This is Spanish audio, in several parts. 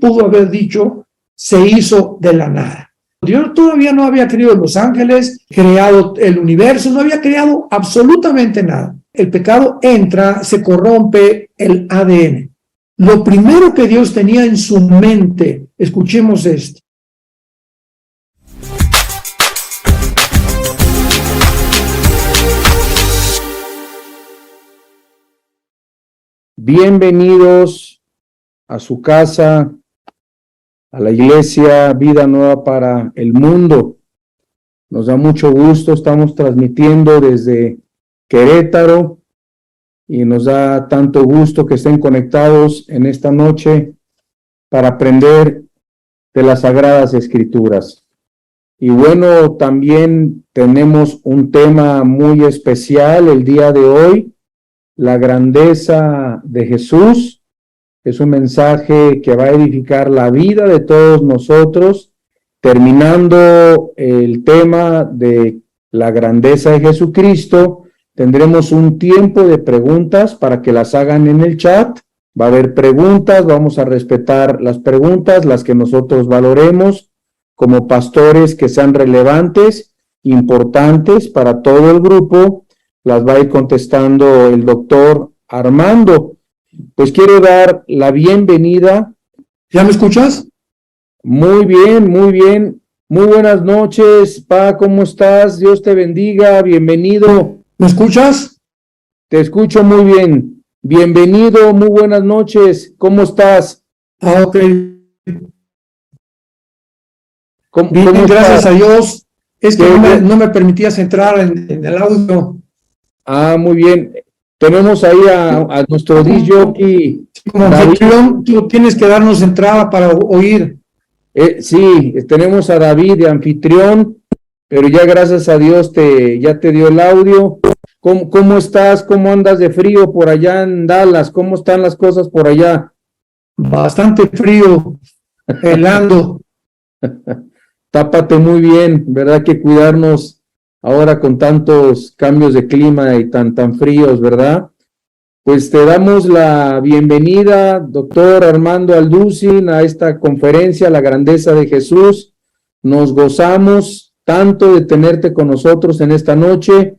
pudo haber dicho, se hizo de la nada. Dios todavía no había creado los ángeles, creado el universo, no había creado absolutamente nada. El pecado entra, se corrompe el ADN. Lo primero que Dios tenía en su mente, escuchemos esto. Bienvenidos a su casa, a la iglesia Vida Nueva para el Mundo. Nos da mucho gusto, estamos transmitiendo desde Querétaro y nos da tanto gusto que estén conectados en esta noche para aprender de las Sagradas Escrituras. Y bueno, también tenemos un tema muy especial el día de hoy, la grandeza de Jesús. Es un mensaje que va a edificar la vida de todos nosotros, terminando el tema de la grandeza de Jesucristo. Tendremos un tiempo de preguntas para que las hagan en el chat. Va a haber preguntas, vamos a respetar las preguntas, las que nosotros valoremos como pastores que sean relevantes, importantes para todo el grupo. Las va a ir contestando el doctor Armando. Pues quiero dar la bienvenida. ¿Ya me escuchas? Muy bien, muy bien. Muy buenas noches, Pa, ¿cómo estás? Dios te bendiga, bienvenido. ¿Me escuchas? Te escucho muy bien. Bienvenido, muy buenas noches. ¿Cómo estás? Ok. ¿Cómo Bien, gracias estás? a Dios. Es que no me permitías entrar en el audio. Ah, muy bien. Tenemos ahí a nuestro DJ. Como anfitrión, tú tienes que darnos entrada para oír. Sí, tenemos a David de anfitrión, pero ya gracias a Dios ya te dio el audio. ¿Cómo estás? ¿Cómo andas de frío por allá en Dallas? ¿Cómo están las cosas por allá? Bastante frío, helando. Tápate muy bien, ¿verdad? Que cuidarnos ahora con tantos cambios de clima y tan fríos, ¿verdad? Pues te damos la bienvenida, doctor Armando Alducin, a esta conferencia, La Grandeza de Jesús. Nos gozamos tanto de tenerte con nosotros en esta noche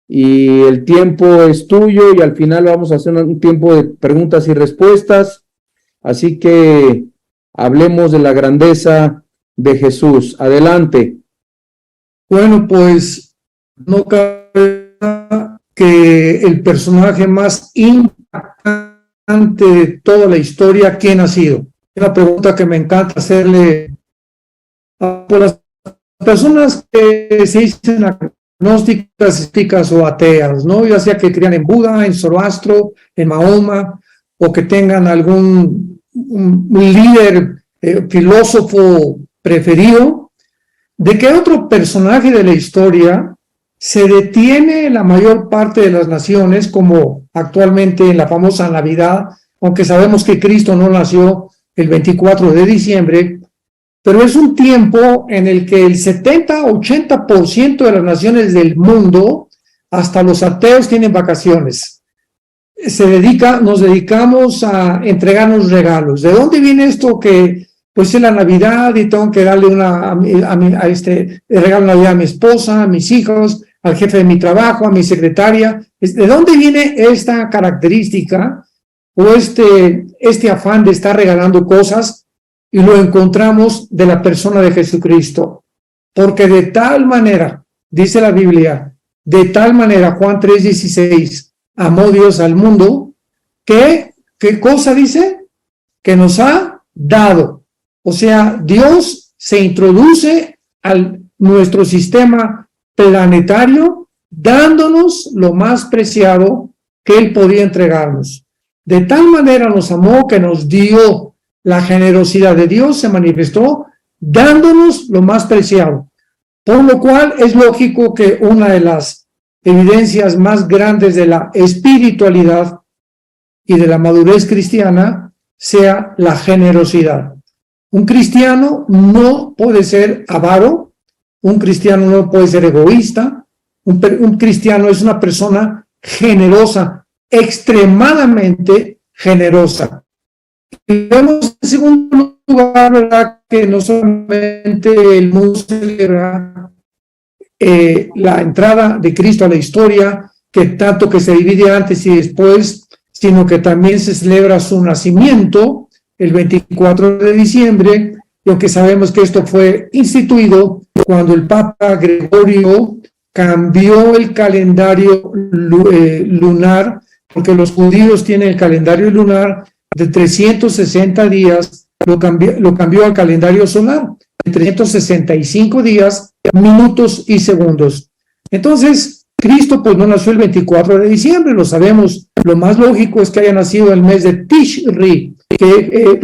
y el tiempo es tuyo y al final vamos a hacer un tiempo de preguntas y respuestas. Así que hablemos de la grandeza de Jesús. Adelante. Bueno, pues no cabe duda que el personaje más impactante de toda la historia, ¿quién ha sido? Es una pregunta que me encanta hacerle a las personas que se dicen agnósticas, escépticas o ateas, ¿no? Ya sea que crean en Buda, en Zoroastro, en Mahoma, o que tengan algún un líder, filósofo preferido. ¿De qué otro personaje de la historia se detiene la mayor parte de las naciones, como actualmente en la famosa Navidad, aunque sabemos que Cristo no nació el 24 de diciembre, pero es un tiempo en el que el 70-80% de las naciones del mundo, hasta los ateos, tienen vacaciones. Nos dedicamos a entregarnos regalos. ¿De dónde viene esto que pues es la Navidad y tengo que darle regalo de Navidad a mi esposa, a mis hijos, al jefe de mi trabajo, a mi secretaria? ¿De dónde viene esta característica o este afán de estar regalando cosas? Y lo encontramos de la persona de Jesucristo. Porque de tal manera, dice la Biblia, de tal manera, Juan 3:16, amó Dios al mundo, que, ¿qué cosa dice? Que nos ha dado. O sea, Dios se introduce a nuestro sistema planetario dándonos lo más preciado que Él podía entregarnos. De tal manera nos amó que nos dio. La generosidad de Dios se manifestó dándonos lo más preciado. Por lo cual es lógico que una de las evidencias más grandes de la espiritualidad y de la madurez cristiana sea la generosidad. Un cristiano no puede ser avaro, un cristiano no puede ser egoísta, un cristiano es una persona generosa, extremadamente generosa. Y vemos en segundo ¿verdad?, que no solamente el mundo celebra la entrada de Cristo a la historia, que tanto que se divide antes y después, sino que también se celebra su nacimiento el 24 de diciembre, y aunque sabemos que esto fue instituido cuando el Papa Gregorio cambió el calendario lunar, porque los judíos tienen el calendario lunar de 360 días, lo cambió al calendario solar de 365 días, minutos y segundos. Entonces, Cristo pues no nació el 24 de diciembre, lo sabemos. Lo más lógico es que haya nacido el mes de Tishri, que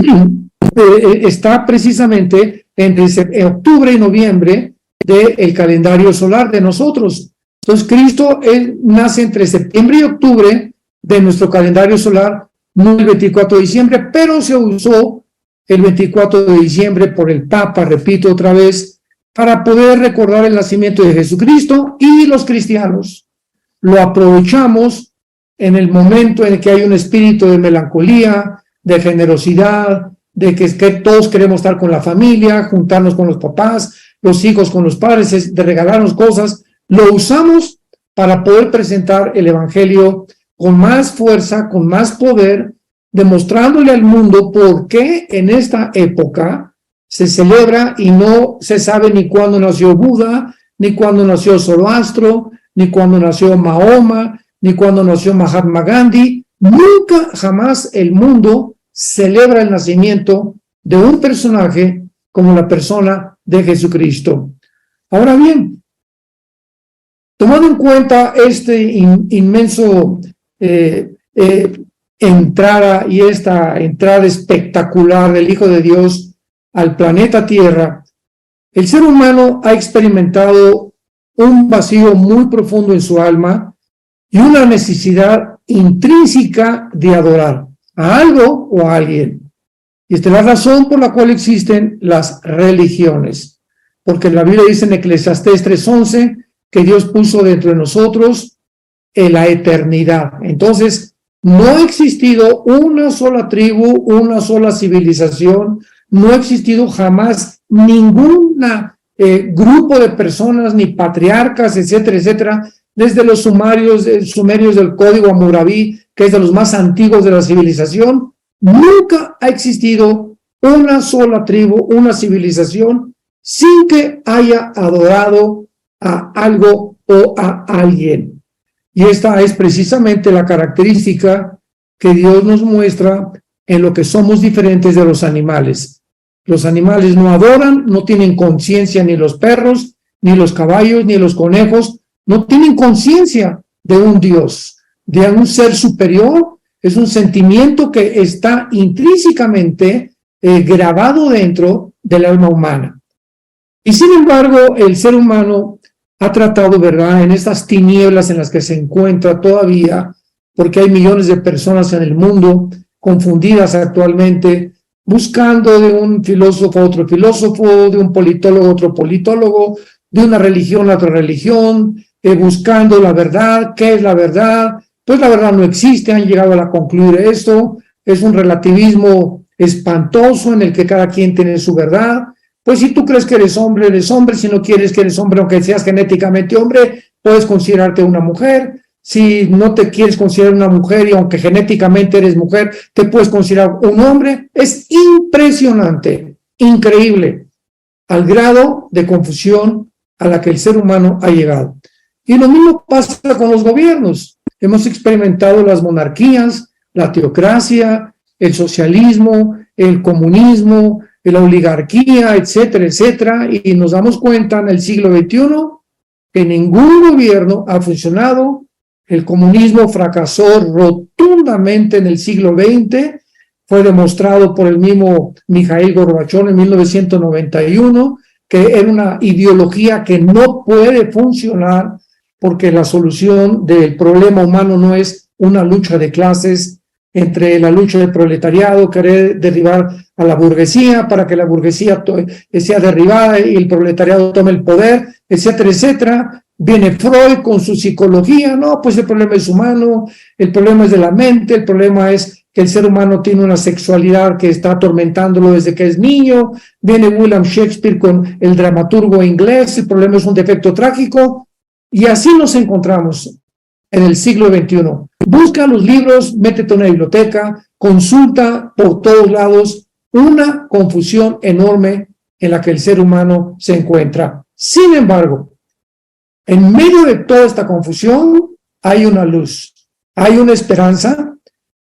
está precisamente entre octubre y noviembre del calendario solar de nosotros. Entonces, Cristo nace entre septiembre y octubre de nuestro calendario solar, no el 24 de diciembre, pero se usó el 24 de diciembre por el Papa, repito otra vez, para poder recordar el nacimiento de Jesucristo, y los cristianos lo aprovechamos en el momento en el que hay un espíritu de melancolía, de generosidad, de que todos queremos estar con la familia, juntarnos con los papás, los hijos con los padres, de regalarnos cosas. Lo usamos para poder presentar el evangelio con más fuerza, con más poder, demostrándole al mundo por qué en esta época se celebra y no se sabe ni cuándo nació Buda, ni cuándo nació Zoroastro, ni cuándo nació Mahoma, ni cuándo nació Mahatma Gandhi. Nunca, jamás el mundo celebra el nacimiento de un personaje como la persona de Jesucristo. Ahora bien, tomando en cuenta este inmenso entrada y esta entrada espectacular del Hijo de Dios al planeta Tierra, el ser humano ha experimentado un vacío muy profundo en su alma y una necesidad intrínseca de adorar a algo o a alguien. Y esta es la razón por la cual existen las religiones, porque la Biblia dice en Eclesiastés 3:11 que Dios puso dentro de nosotros la eternidad. Entonces, no ha existido una sola tribu, una sola civilización, no ha existido jamás ningún grupo de personas, ni patriarcas, etcétera, etcétera, desde los sumerios del Código Hammurabi, que es de los más antiguos de la civilización. Nunca ha existido una sola tribu, una civilización, sin que haya adorado a algo o a alguien. Y esta es precisamente la característica que Dios nos muestra en lo que somos diferentes de los animales. Los animales no adoran, no tienen conciencia, ni los perros, ni los caballos, ni los conejos, no tienen conciencia de un Dios, de un ser superior. Es un sentimiento que está intrínsecamente grabado dentro del alma humana. Y sin embargo, el ser humano ha tratado, ¿verdad?, en estas tinieblas en las que se encuentra todavía, porque hay millones de personas en el mundo confundidas actualmente, buscando de un filósofo a otro filósofo, de un politólogo a otro politólogo, de una religión a otra religión, buscando la verdad. ¿Qué es la verdad? Pues la verdad no existe, han llegado a concluir esto, es un relativismo espantoso en el que cada quien tiene su verdad. Pues si tú crees que eres hombre, si no quieres que eres hombre, aunque seas genéticamente hombre, puedes considerarte una mujer. Si no te quieres considerar una mujer y aunque genéticamente eres mujer, te puedes considerar un hombre. Es impresionante, increíble, al grado de confusión a la que el ser humano ha llegado. Y lo mismo pasa con los gobiernos. Hemos experimentado las monarquías, la teocracia, el socialismo, el comunismo, la oligarquía, etcétera, etcétera, y nos damos cuenta en el siglo XXI que ningún gobierno ha funcionado. El comunismo fracasó rotundamente en el siglo XX, fue demostrado por el mismo Mikhail Gorbachev en 1991, que era una ideología que no puede funcionar porque la solución del problema humano no es una lucha de clases entre la lucha del proletariado, querer derribar a la burguesía para que la burguesía sea derribada y el proletariado tome el poder, etcétera, etcétera. Viene Freud con su psicología, no, pues el problema es humano, el problema es de la mente, el problema es que el ser humano tiene una sexualidad que está atormentándolo desde que es niño. Viene William Shakespeare con el dramaturgo inglés, el problema es un defecto trágico, y así nos encontramos en el siglo XXI. Busca los libros, métete a una biblioteca, consulta por todos lados, una confusión enorme en la que el ser humano se encuentra. Sin embargo, en medio de toda esta confusión hay una luz, hay una esperanza.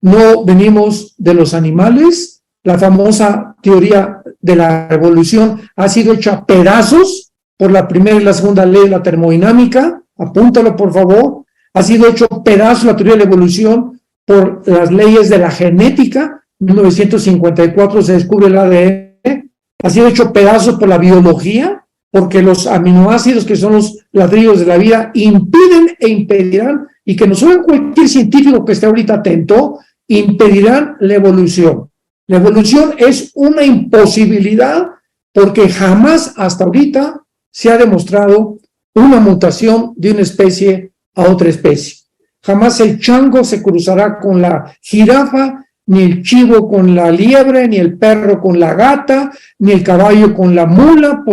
No venimos de los animales. La famosa teoría de la evolución ha sido hecha a pedazos por la primera y la segunda ley de la termodinámica. Apúntalo, por favor. Ha sido hecho pedazos la teoría de la evolución por las leyes de la genética. En 1954 se descubre el ADN. Ha sido hecho pedazos por la biología, porque los aminoácidos, que son los ladrillos de la vida, impiden e impedirán, y que nos oiga cualquier científico que esté ahorita atento, impedirán la evolución. La evolución es una imposibilidad porque jamás hasta ahorita se ha demostrado una mutación de una especie a otra especie. Jamás el chango se cruzará con la jirafa, ni el chivo con la liebre, ni el perro con la gata, ni el caballo con la mula,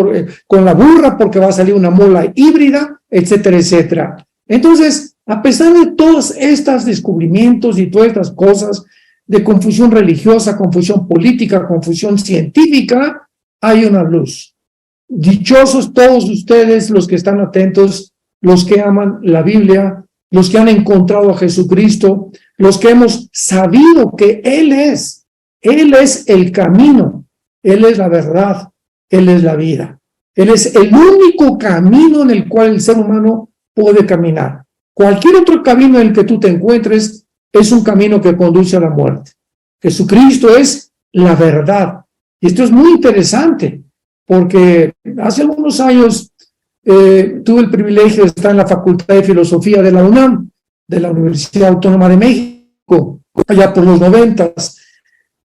con la burra, porque va a salir una mula híbrida, etcétera, etcétera. Entonces, a pesar de todos estos descubrimientos y todas estas cosas de confusión religiosa, confusión política, confusión científica, hay una luz. Dichosos todos ustedes los que están atentos, los que aman la Biblia, los que han encontrado a Jesucristo, los que hemos sabido que Él es el camino, Él es la verdad, Él es la vida. Él es el único camino en el cual el ser humano puede caminar. Cualquier otro camino en el que tú te encuentres es un camino que conduce a la muerte. Jesucristo es la verdad. Y esto es muy interesante, porque hace algunos años tuve el privilegio de estar en la Facultad de Filosofía de la UNAM, de la Universidad Autónoma de México, allá por los 90s,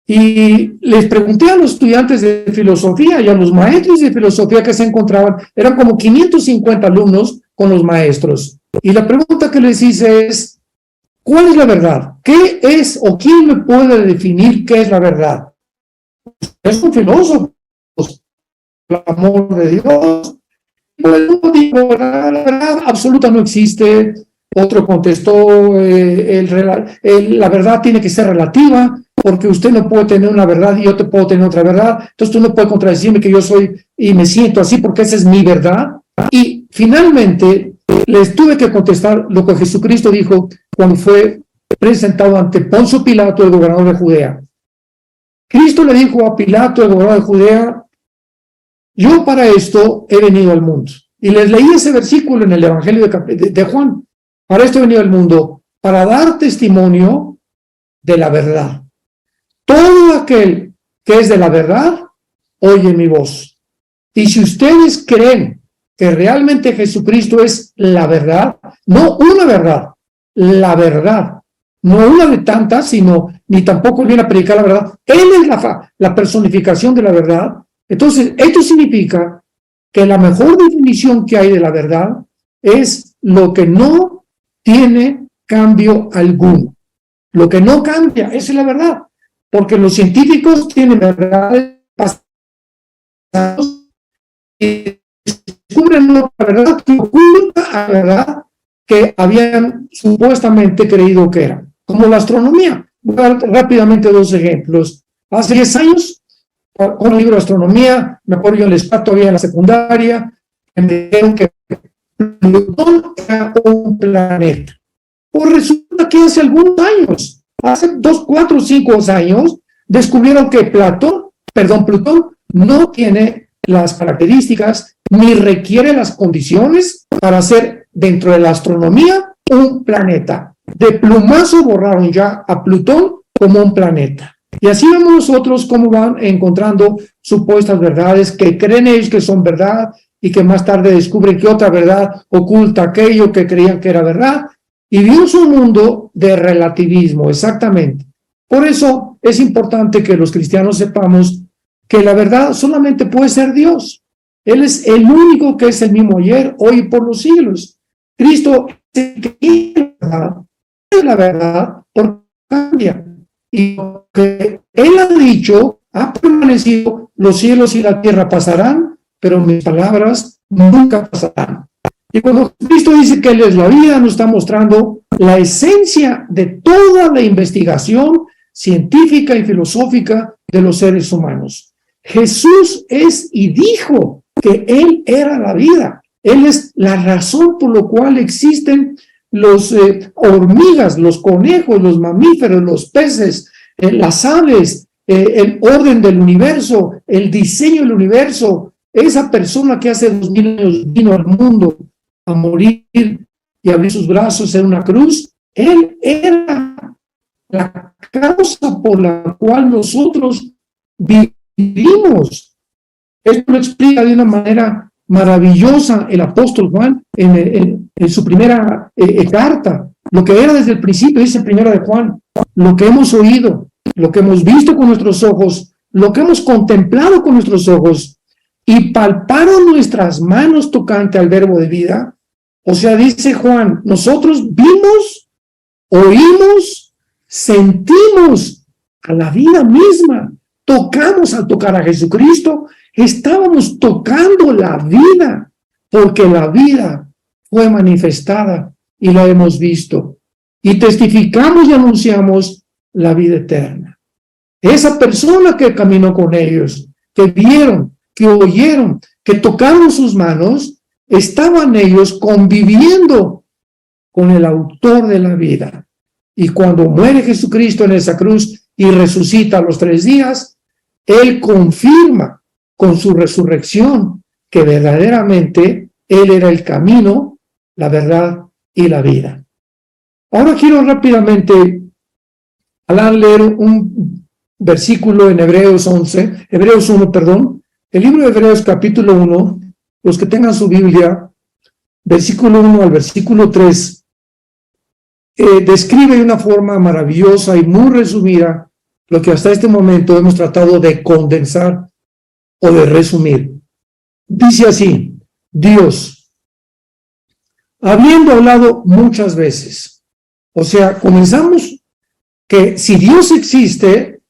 y les pregunté a los estudiantes de filosofía y a los maestros de filosofía que se encontraban, eran como 550 alumnos con los maestros, y la pregunta que les hice es: ¿cuál es la verdad? ¿Qué es o quién me puede definir qué es la verdad? Es un filósofo, el amor de Dios. Pues uno dijo, la verdad absoluta no existe. Otro contestó, la verdad tiene que ser relativa, porque usted no puede tener una verdad y yo te puedo tener otra verdad. Entonces tú no puedes contradecirme que yo soy y me siento así porque esa es mi verdad. Y finalmente les tuve que contestar lo que Jesucristo dijo cuando fue presentado ante Poncio Pilato, el gobernador de Judea. Cristo le dijo a Pilato, el gobernador de Judea: yo para esto he venido al mundo. Y les leí ese versículo en el Evangelio de Juan. Para esto he venido al mundo, para dar testimonio de la verdad. Todo aquel que es de la verdad, oye mi voz. Y si ustedes creen que realmente Jesucristo es la verdad, no una verdad, la verdad, no una de tantas, sino ni tampoco viene a predicar la verdad. Él es la personificación de la verdad. Entonces, esto significa que la mejor definición que hay de la verdad es lo que no tiene cambio alguno. Lo que no cambia, esa es la verdad. Porque los científicos tienen verdades pasadas y descubren una verdad que oculta a la verdad que habían supuestamente creído que era. Como la astronomía. Voy a dar rápidamente dos ejemplos. Hace 10 años, con un libro de astronomía, me acuerdo yo en el espacio todavía en la secundaria, me dijeron que Plutón era un planeta. Pues resulta que hace algunos años, hace 2, 4, 5 años, descubrieron que Plutón no tiene las características ni requiere las condiciones para ser dentro de la astronomía un planeta. De plumazo borraron ya a Plutón como un planeta. Y así vemos nosotros cómo van encontrando supuestas verdades que creen ellos que son verdad y que más tarde descubren que otra verdad oculta aquello que creían que era verdad. Y vivimos un mundo de relativismo, exactamente. Por eso es importante que los cristianos sepamos que la verdad solamente puede ser Dios. Él es el único que es el mismo ayer, hoy y por los siglos. Cristo es la verdad, porque cambia. Y lo que Él ha dicho, ha permanecido, los cielos y la tierra pasarán, pero mis palabras nunca pasarán. Y cuando Cristo dice que Él es la vida, nos está mostrando la esencia de toda la investigación científica y filosófica de los seres humanos. Jesús es y dijo que Él era la vida. Él es la razón por la cual existen los hormigas, los conejos, los mamíferos, los peces, las aves, el orden del universo, el diseño del universo. Esa persona que hace 2000 años vino al mundo a morir y abrir sus brazos en una cruz, Él era la causa por la cual nosotros vivimos. Esto lo explica de una manera maravillosa el apóstol Juan en su primera carta. Lo que era desde el principio, dice primera de Juan, lo que hemos oído, lo que hemos visto con nuestros ojos, lo que hemos contemplado con nuestros ojos y palparon nuestras manos tocante al verbo de vida. O sea, dice Juan, nosotros vimos, oímos, sentimos a la vida misma, tocamos al tocar a Jesucristo, estábamos tocando la vida, porque la vida fue manifestada y la hemos visto. Y testificamos y anunciamos la vida eterna. Esa persona que caminó con ellos, que vieron, que oyeron, que tocaron sus manos, estaban ellos conviviendo con el autor de la vida. Y cuando muere Jesucristo en esa cruz y resucita a los 3 días, Él confirma con su resurrección que verdaderamente Él era el camino, la verdad y la vida. Ahora quiero rápidamente leer un versículo en Hebreos 1, el libro de Hebreos capítulo 1, los que tengan su Biblia, versículo 1 al versículo 3, describe de una forma maravillosa y muy resumida lo que hasta este momento hemos tratado de condensar o de resumir. Dice así: Dios, habiendo hablado muchas veces, o sea, comenzamos que si Dios existe,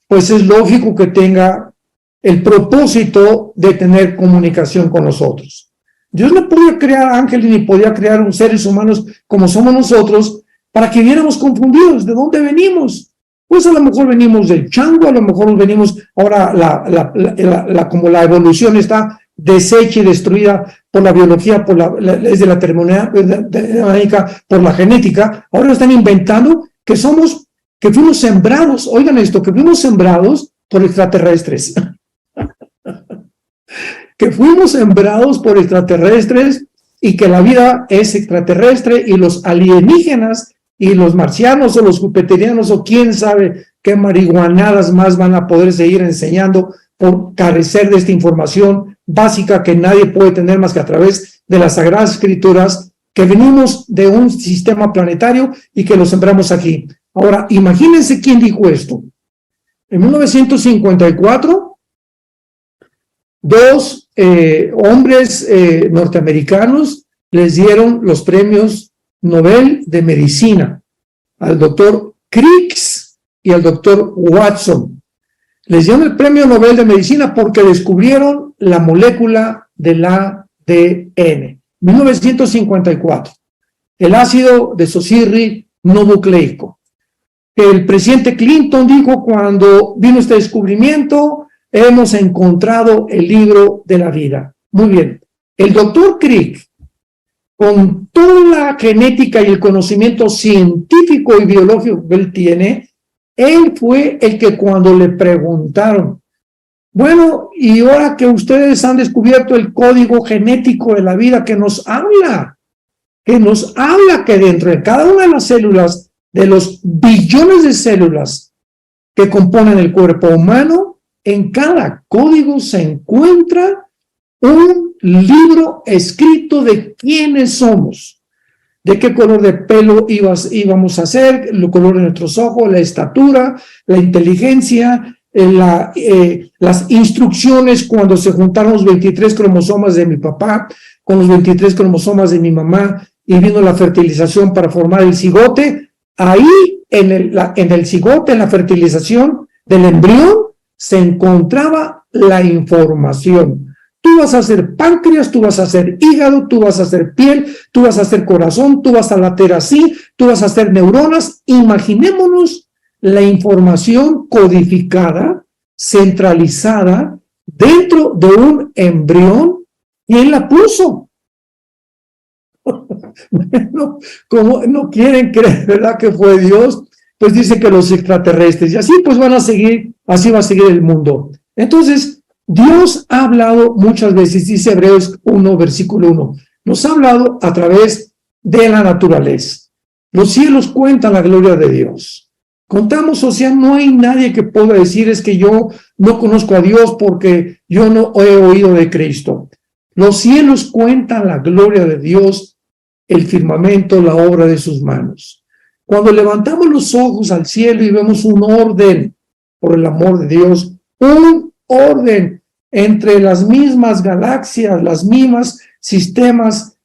pues es lógico que tenga el propósito de tener comunicación con nosotros. Dios no podía crear ángeles ni podía crear seres humanos como somos nosotros para que viéramos confundidos. ¿De dónde venimos? Pues a lo mejor venimos del chango, a lo mejor venimos, ahora como la evolución está deshecha y destruida por la biología, desde la termodinámica, por la genética. Ahora están inventando que fuimos sembrados, oigan esto, que fuimos sembrados por extraterrestres. Que fuimos sembrados por extraterrestres y que la vida es extraterrestre y los alienígenas y los marcianos o los jupiterianos o quién sabe qué marihuanadas más van a poder seguir enseñando por carecer de esta información básica que nadie puede tener más que a través de las Sagradas Escrituras, que venimos de un sistema planetario y que lo sembramos aquí. Ahora, imagínense quién dijo esto. En 1954, 2 hombres norteamericanos les dieron los premios Nobel de Medicina, al doctor Crick y al doctor Watson. Les dieron el premio Nobel de Medicina porque descubrieron la molécula del ADN. 1954. El ácido desoxirribonucleico. El presidente Clinton dijo cuando vino este descubrimiento, hemos encontrado el libro de la vida. Muy bien. El doctor Crick, con toda la genética y el conocimiento científico y biológico que él tiene, él fue el que cuando le preguntaron, bueno, y ahora que ustedes han descubierto el código genético de la vida que nos habla que dentro de cada una de las células, de los billones de células que componen el cuerpo humano, en cada código se encuentra un libro escrito de quiénes somos, de qué color de pelo íbamos a ser, el color de nuestros ojos, la estatura, la inteligencia, las instrucciones cuando se juntaron los 23 cromosomas de mi papá con los 23 cromosomas de mi mamá y vino la fertilización para formar el cigote. Ahí, en el cigote, en la fertilización del embrión, se encontraba la información. Tú vas a ser páncreas, tú vas a ser hígado, tú vas a ser piel, tú vas a ser corazón, tú vas a latir así, tú vas a ser neuronas. Imaginémonos la información codificada, centralizada, dentro de un embrión. ¿Quién la puso? Bueno, como no quieren creer, ¿verdad?, que fue Dios, pues dice que los extraterrestres, y así pues van a seguir, así va a seguir el mundo. Entonces, Dios ha hablado muchas veces, dice Hebreos 1, versículo 1, nos ha hablado a través de la naturaleza. Los cielos cuentan la gloria de Dios. Contamos, o sea, no hay nadie que pueda decir es que yo no conozco a Dios porque yo no he oído de Cristo. Los cielos cuentan la gloria de Dios, el firmamento, la obra de sus manos. Cuando levantamos los ojos al cielo y vemos un orden, por el amor de Dios, un orden entre las mismas galaxias, las mismas sistemas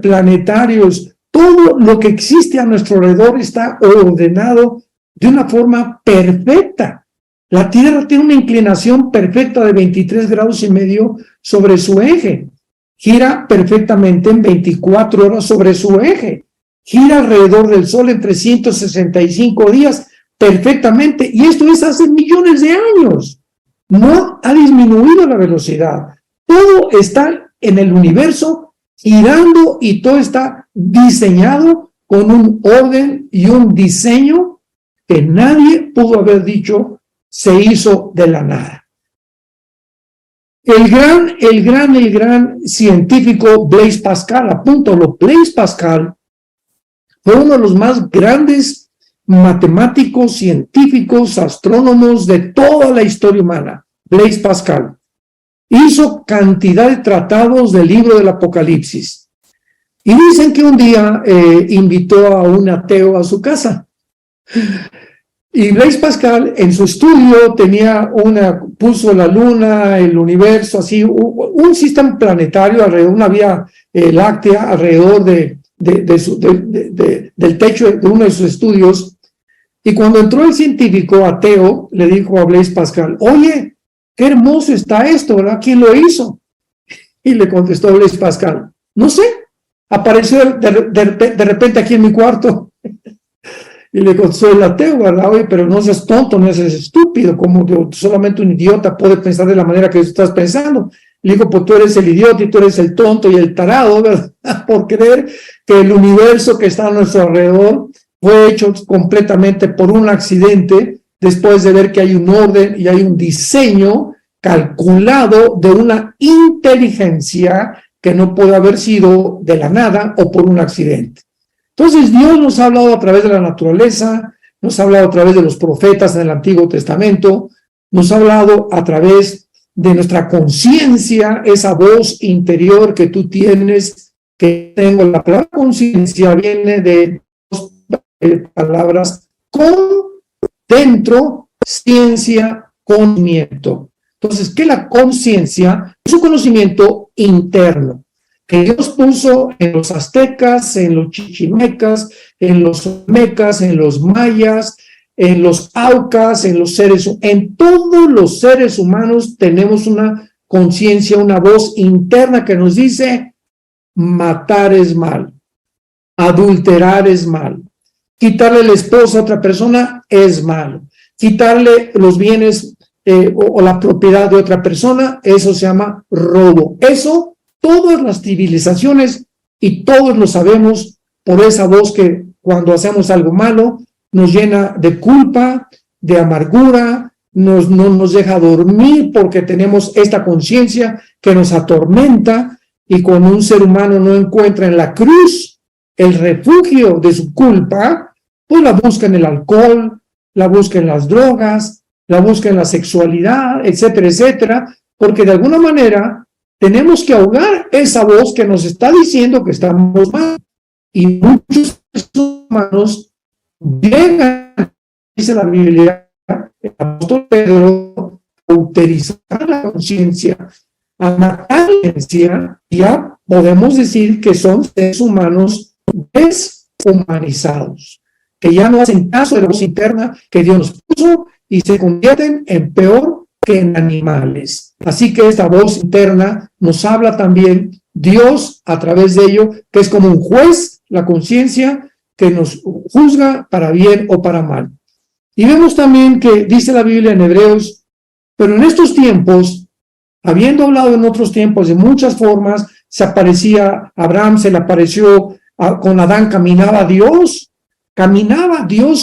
planetarios, todo lo que existe a nuestro alrededor está ordenado de una forma perfecta. La Tierra tiene una inclinación perfecta de 23 grados y medio sobre su eje. Gira perfectamente en 24 horas sobre su eje. Gira alrededor del Sol en 365 días perfectamente. Y esto es hace millones de años. No ha disminuido la velocidad. Todo está en el universo girando y todo está diseñado con un orden y un diseño que nadie pudo haber dicho se hizo de la nada. El gran científico Blaise Pascal, apúntalo, Blaise Pascal fue uno de los más grandes matemáticos, científicos, astrónomos de toda la historia humana. Blaise Pascal hizo cantidad de tratados del libro del Apocalipsis. Y dicen que un día invitó a un ateo a su casa. Y Blaise Pascal en su estudio puso la luna, el universo, así, un sistema planetario alrededor, una vía láctea alrededor del techo de uno de sus estudios. Y cuando entró el científico ateo, le dijo a Blaise Pascal, oye, qué hermoso está esto, ¿verdad? ¿Quién lo hizo? Y le contestó Blaise Pascal, no sé, apareció de repente aquí en mi cuarto. Y le contestó el ateo, ¿verdad? Oye, pero no seas tonto, no seas estúpido, como solamente un idiota puede pensar de la manera que estás pensando. Le digo, pues tú eres el idiota y tú eres el tonto y el tarado, ¿verdad? Por creer que el universo que está a nuestro alrededor fue hecho completamente por un accidente, después de ver que hay un orden y hay un diseño calculado de una inteligencia que no puede haber sido de la nada o por un accidente. Entonces Dios nos ha hablado a través de la naturaleza, nos ha hablado a través de los profetas en el Antiguo Testamento, nos ha hablado a través de nuestra conciencia, esa voz interior que tú tienes, que tengo. La palabra conciencia viene de dos palabras, con, dentro, ciencia, conocimiento. Entonces, ¿qué es la conciencia? Es un conocimiento interno que Dios puso en los aztecas, en los chichimecas, en los olmecas, en los mayas, en los aucas, en todos los seres humanos tenemos una conciencia, una voz interna que nos dice, matar es mal, adulterar es mal, quitarle la esposa a otra persona es malo, quitarle los bienes o la propiedad de otra persona, eso se llama robo. Eso todas las civilizaciones y todos lo sabemos por esa voz que cuando hacemos algo malo nos llena de culpa, de amargura, no nos deja dormir porque tenemos esta conciencia que nos atormenta, y cuando un ser humano no encuentra en la cruz el refugio de su culpa, pues la busca en el alcohol, la busca en las drogas, la busca en la sexualidad, etcétera, etcétera, porque de alguna manera tenemos que ahogar esa voz que nos está diciendo que estamos mal. Y muchos humanos llegan, dice la Biblia, el apóstol Pedro, a utilizar la conciencia, a una carencia, ya podemos decir que son seres humanos deshumanizados, que ya no hacen caso de la voz interna que Dios nos puso y se convierten en peor que en animales. Así que esta voz interna nos habla también Dios a través de ello, que es como un juez, la conciencia, que nos juzga para bien o para mal. Y vemos también que dice la Biblia en Hebreos, pero en estos tiempos, habiendo hablado en otros tiempos de muchas formas, se aparecía a Abraham, se le apareció con Adán, caminaba Dios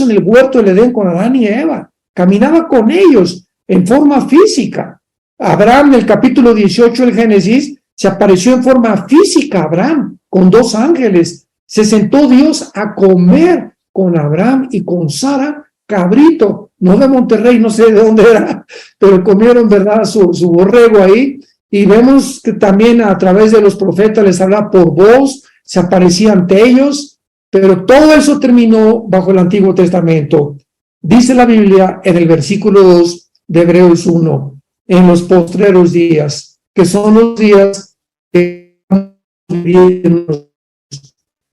en el huerto del Edén con Adán y Eva, caminaba con ellos en forma física. Abraham, en el capítulo 18 del Génesis, se apareció en forma física a Abraham, con 2 ángeles. Se sentó Dios a comer con Abraham y con Sara, cabrito, no de Monterrey, no sé de dónde era, pero comieron, ¿verdad?, su borrego ahí. Y vemos que también a través de los profetas les habla por voz, se aparecía ante ellos, pero todo eso terminó bajo el Antiguo Testamento. Dice la Biblia en el versículo 2 de Hebreos 1, en los postreros días, que son los días que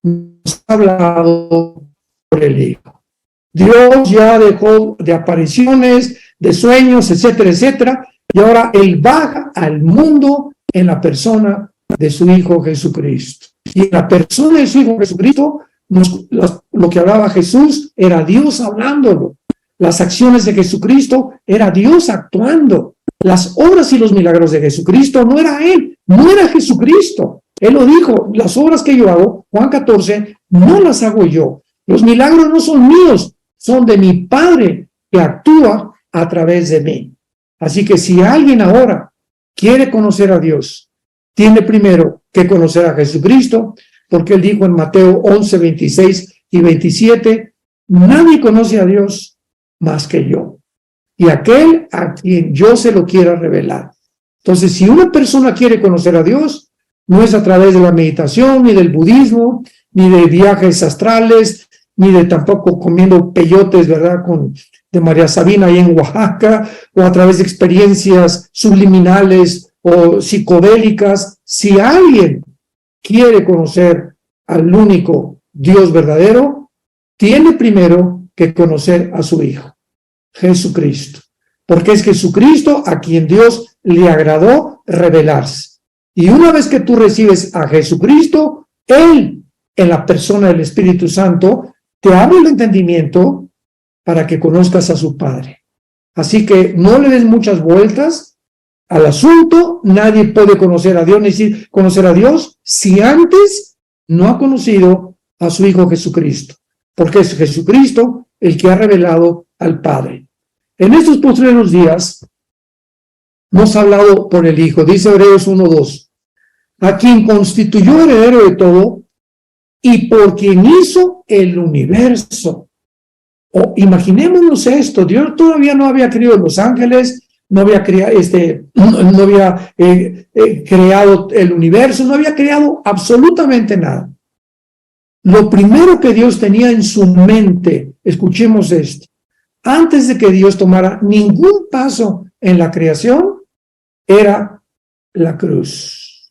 nos ha hablado por el Hijo. Dios ya dejó de apariciones, de sueños, etcétera, etcétera, y ahora Él baja al mundo en la persona de su Hijo Jesucristo. Y en la persona de su Hijo Jesucristo, lo que hablaba Jesús era Dios hablándolo. Las acciones de Jesucristo era Dios actuando. Las obras y los milagros de Jesucristo no era Él, no era Jesucristo. Él lo dijo, las obras que yo hago, Juan 14, no las hago yo. Los milagros no son míos, son de mi Padre que actúa a través de mí. Así que si alguien ahora quiere conocer a Dios, tiene primero que conocer a Jesucristo, porque Él dijo en Mateo 11, 26 y 27, nadie conoce a Dios más que yo, y aquel a quien yo se lo quiera revelar. Entonces, si una persona quiere conocer a Dios, no es a través de la meditación, ni del budismo, ni de viajes astrales, ni de tampoco comiendo peyotes, ¿verdad?, de María Sabina ahí en Oaxaca, o a través de experiencias subliminales o psicodélicas. Si alguien quiere conocer al único Dios verdadero, tiene primero que conocer a su Hijo, Jesucristo, porque es Jesucristo a quien Dios le agradó revelarse. Y una vez que tú recibes a Jesucristo, Él, en la persona del Espíritu Santo, te abre el entendimiento para que conozcas a su Padre. Así que no le des muchas vueltas al asunto. Nadie puede conocer a Dios, ni decir conocer a Dios, si antes no ha conocido a su Hijo Jesucristo, porque es Jesucristo el que ha revelado al Padre. En estos postreros días nos ha hablado por el Hijo, dice Hebreos 1:2, a quien constituyó heredero de todo y por quien hizo el universo. Imaginémonos esto, Dios todavía no había creado los ángeles, no había creado creado el universo, no había creado absolutamente nada. Lo primero que Dios tenía en su mente, escuchemos esto, antes de que Dios tomara ningún paso en la creación, era la cruz.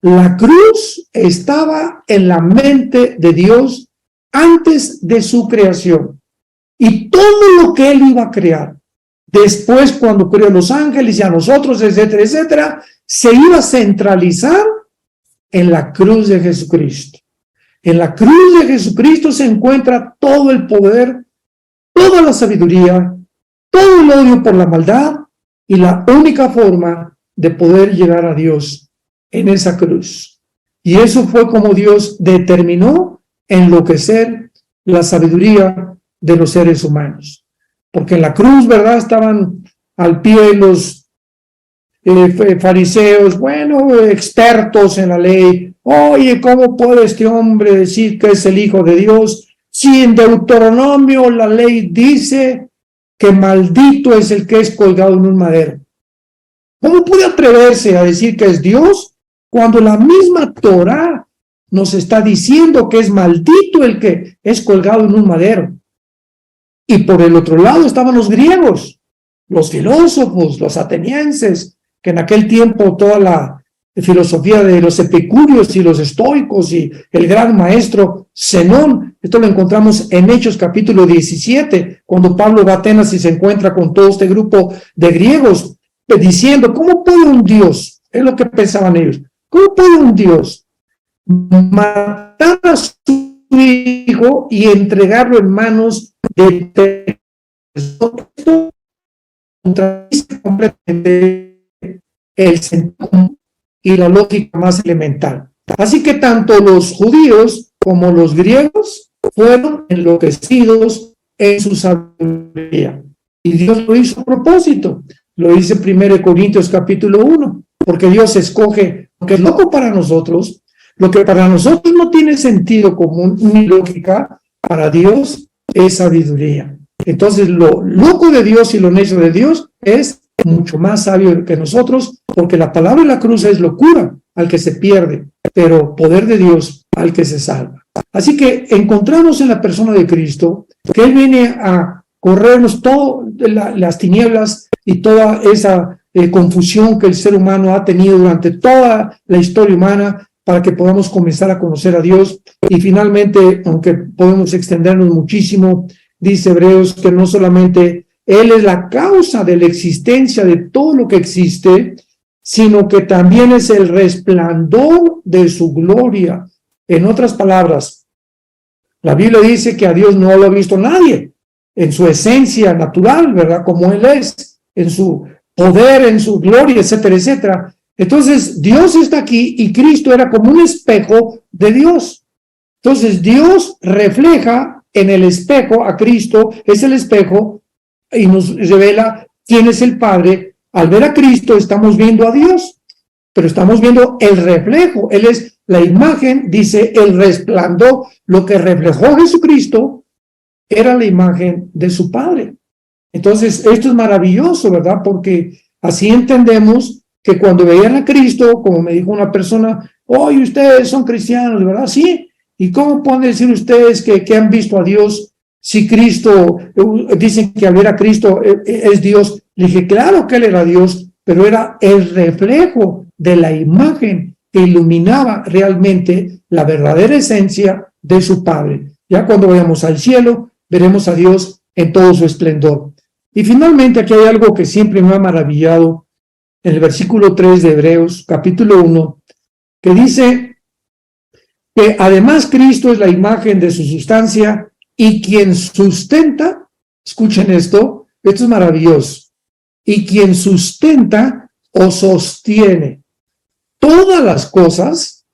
La cruz estaba en la mente de Dios antes de su creación. Y todo lo que Él iba a crear, después cuando creó a los ángeles y a nosotros, etcétera, etcétera, se iba a centralizar en la cruz de Jesucristo. En la cruz de Jesucristo se encuentra todo el poder, toda la sabiduría, todo el odio por la maldad y la única forma de poder llegar a Dios en esa cruz. Y eso fue como Dios determinó enloquecer la sabiduría de los seres humanos. Porque en la cruz, ¿verdad?, estaban al pie los fariseos, expertos en la ley. Oye, ¿cómo puede este hombre decir que es el Hijo de Dios? Si en Deuteronomio la ley dice que maldito es el que es colgado en un madero. ¿Cómo puede atreverse a decir que es Dios cuando la misma Torá nos está diciendo que es maldito el que es colgado en un madero? Y por el otro lado estaban los griegos, los filósofos, los atenienses, que en aquel tiempo toda la filosofía de los epicúreos y los estoicos y el gran maestro Zenón, esto lo encontramos en Hechos capítulo 17, cuando Pablo va a Atenas y se encuentra con todo este grupo de griegos, diciendo, ¿cómo puede un Dios? Es lo que pensaban ellos. ¿Cómo puede un Dios matar a su hijo y entregarlo en manos de esto contradice completamente el sentido y la lógica más elemental? Así que tanto los judíos como los griegos fueron enloquecidos en su sabiduría. Y Dios lo hizo a propósito. Lo dice 1 Corintios capítulo 1, porque Dios escoge lo que es loco para nosotros, lo que para nosotros no tiene sentido común ni lógica, para Dios es sabiduría. Entonces lo loco de Dios y lo necio de Dios es mucho más sabio que nosotros, porque la palabra de la cruz es locura al que se pierde, pero poder de Dios al que se salva. Así que encontramos en la persona de Cristo que Él viene a corrernos todas las tinieblas y toda esa confusión que el ser humano ha tenido durante toda la historia humana, para que podamos comenzar a conocer a Dios. Y finalmente, aunque podemos extendernos muchísimo, dice Hebreos que no solamente Él es la causa de la existencia de todo lo que existe, sino que también es el resplandor de su gloria. En otras palabras, la Biblia dice que a Dios no lo ha visto nadie en su esencia natural, ¿verdad? Como Él es, en su poder, en su gloria, etcétera, etcétera. Entonces, Dios está aquí y Cristo era como un espejo de Dios. Entonces, Dios refleja en el espejo a Cristo, es el espejo, y nos revela quién es el Padre. Al ver a Cristo estamos viendo a Dios, pero estamos viendo el reflejo. Él es la imagen, dice el resplandor. Lo que reflejó Jesucristo era la imagen de su Padre. Entonces, esto es maravilloso, ¿verdad? Porque así entendemos que cuando veían a Cristo, como me dijo una persona, oye, ustedes son cristianos, ¿verdad? Sí. ¿Y cómo pueden decir ustedes que han visto a Dios si Cristo, dicen que al ver a Cristo es Dios? Le dije, claro que Él era Dios, pero era el reflejo de la imagen que iluminaba realmente la verdadera esencia de su Padre. Ya cuando vayamos al cielo, veremos a Dios en todo su esplendor. Y finalmente, aquí hay algo que siempre me ha maravillado, en el versículo 3 de Hebreos, capítulo 1, que dice que además Cristo es la imagen de su sustancia y quien sustenta, escuchen esto es maravilloso, y quien sustenta o sostiene todas las cosas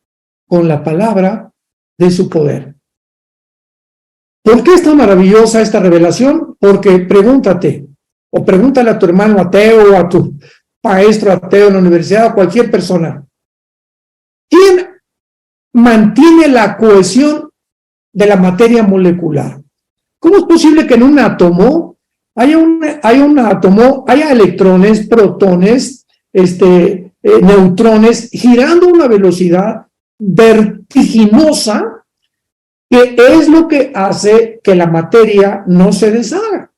con la palabra de su poder. ¿Por qué es tan maravillosa esta revelación? Porque pregúntate, o pregúntale a tu hermano ateo, o a tu maestro ateo en la universidad, a cualquier persona, ¿quién mantiene la cohesión de la materia molecular? ¿Cómo es posible que en un átomo haya electrones, protones, neutrones girando a una velocidad vertiginosa, que es lo que hace que la materia no se deshaga?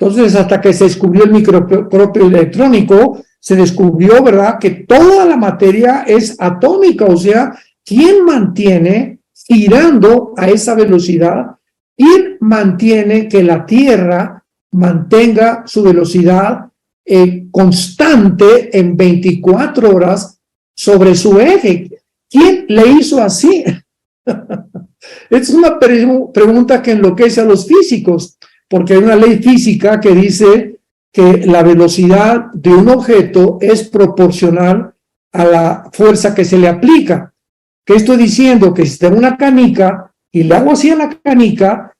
Entonces, hasta que se descubrió el microscopio electrónico, se descubrió, ¿verdad?, que toda la materia es atómica. O sea, ¿quién mantiene girando a esa velocidad? ¿Quién mantiene que la Tierra mantenga su velocidad constante en 24 horas sobre su eje? ¿Quién le hizo así? Es una pregunta que enloquece a los físicos, porque hay una ley física que dice que la velocidad de un objeto es proporcional a la fuerza que se le aplica. ¿Qué estoy diciendo? Que si tengo una canica y le hago así a la canica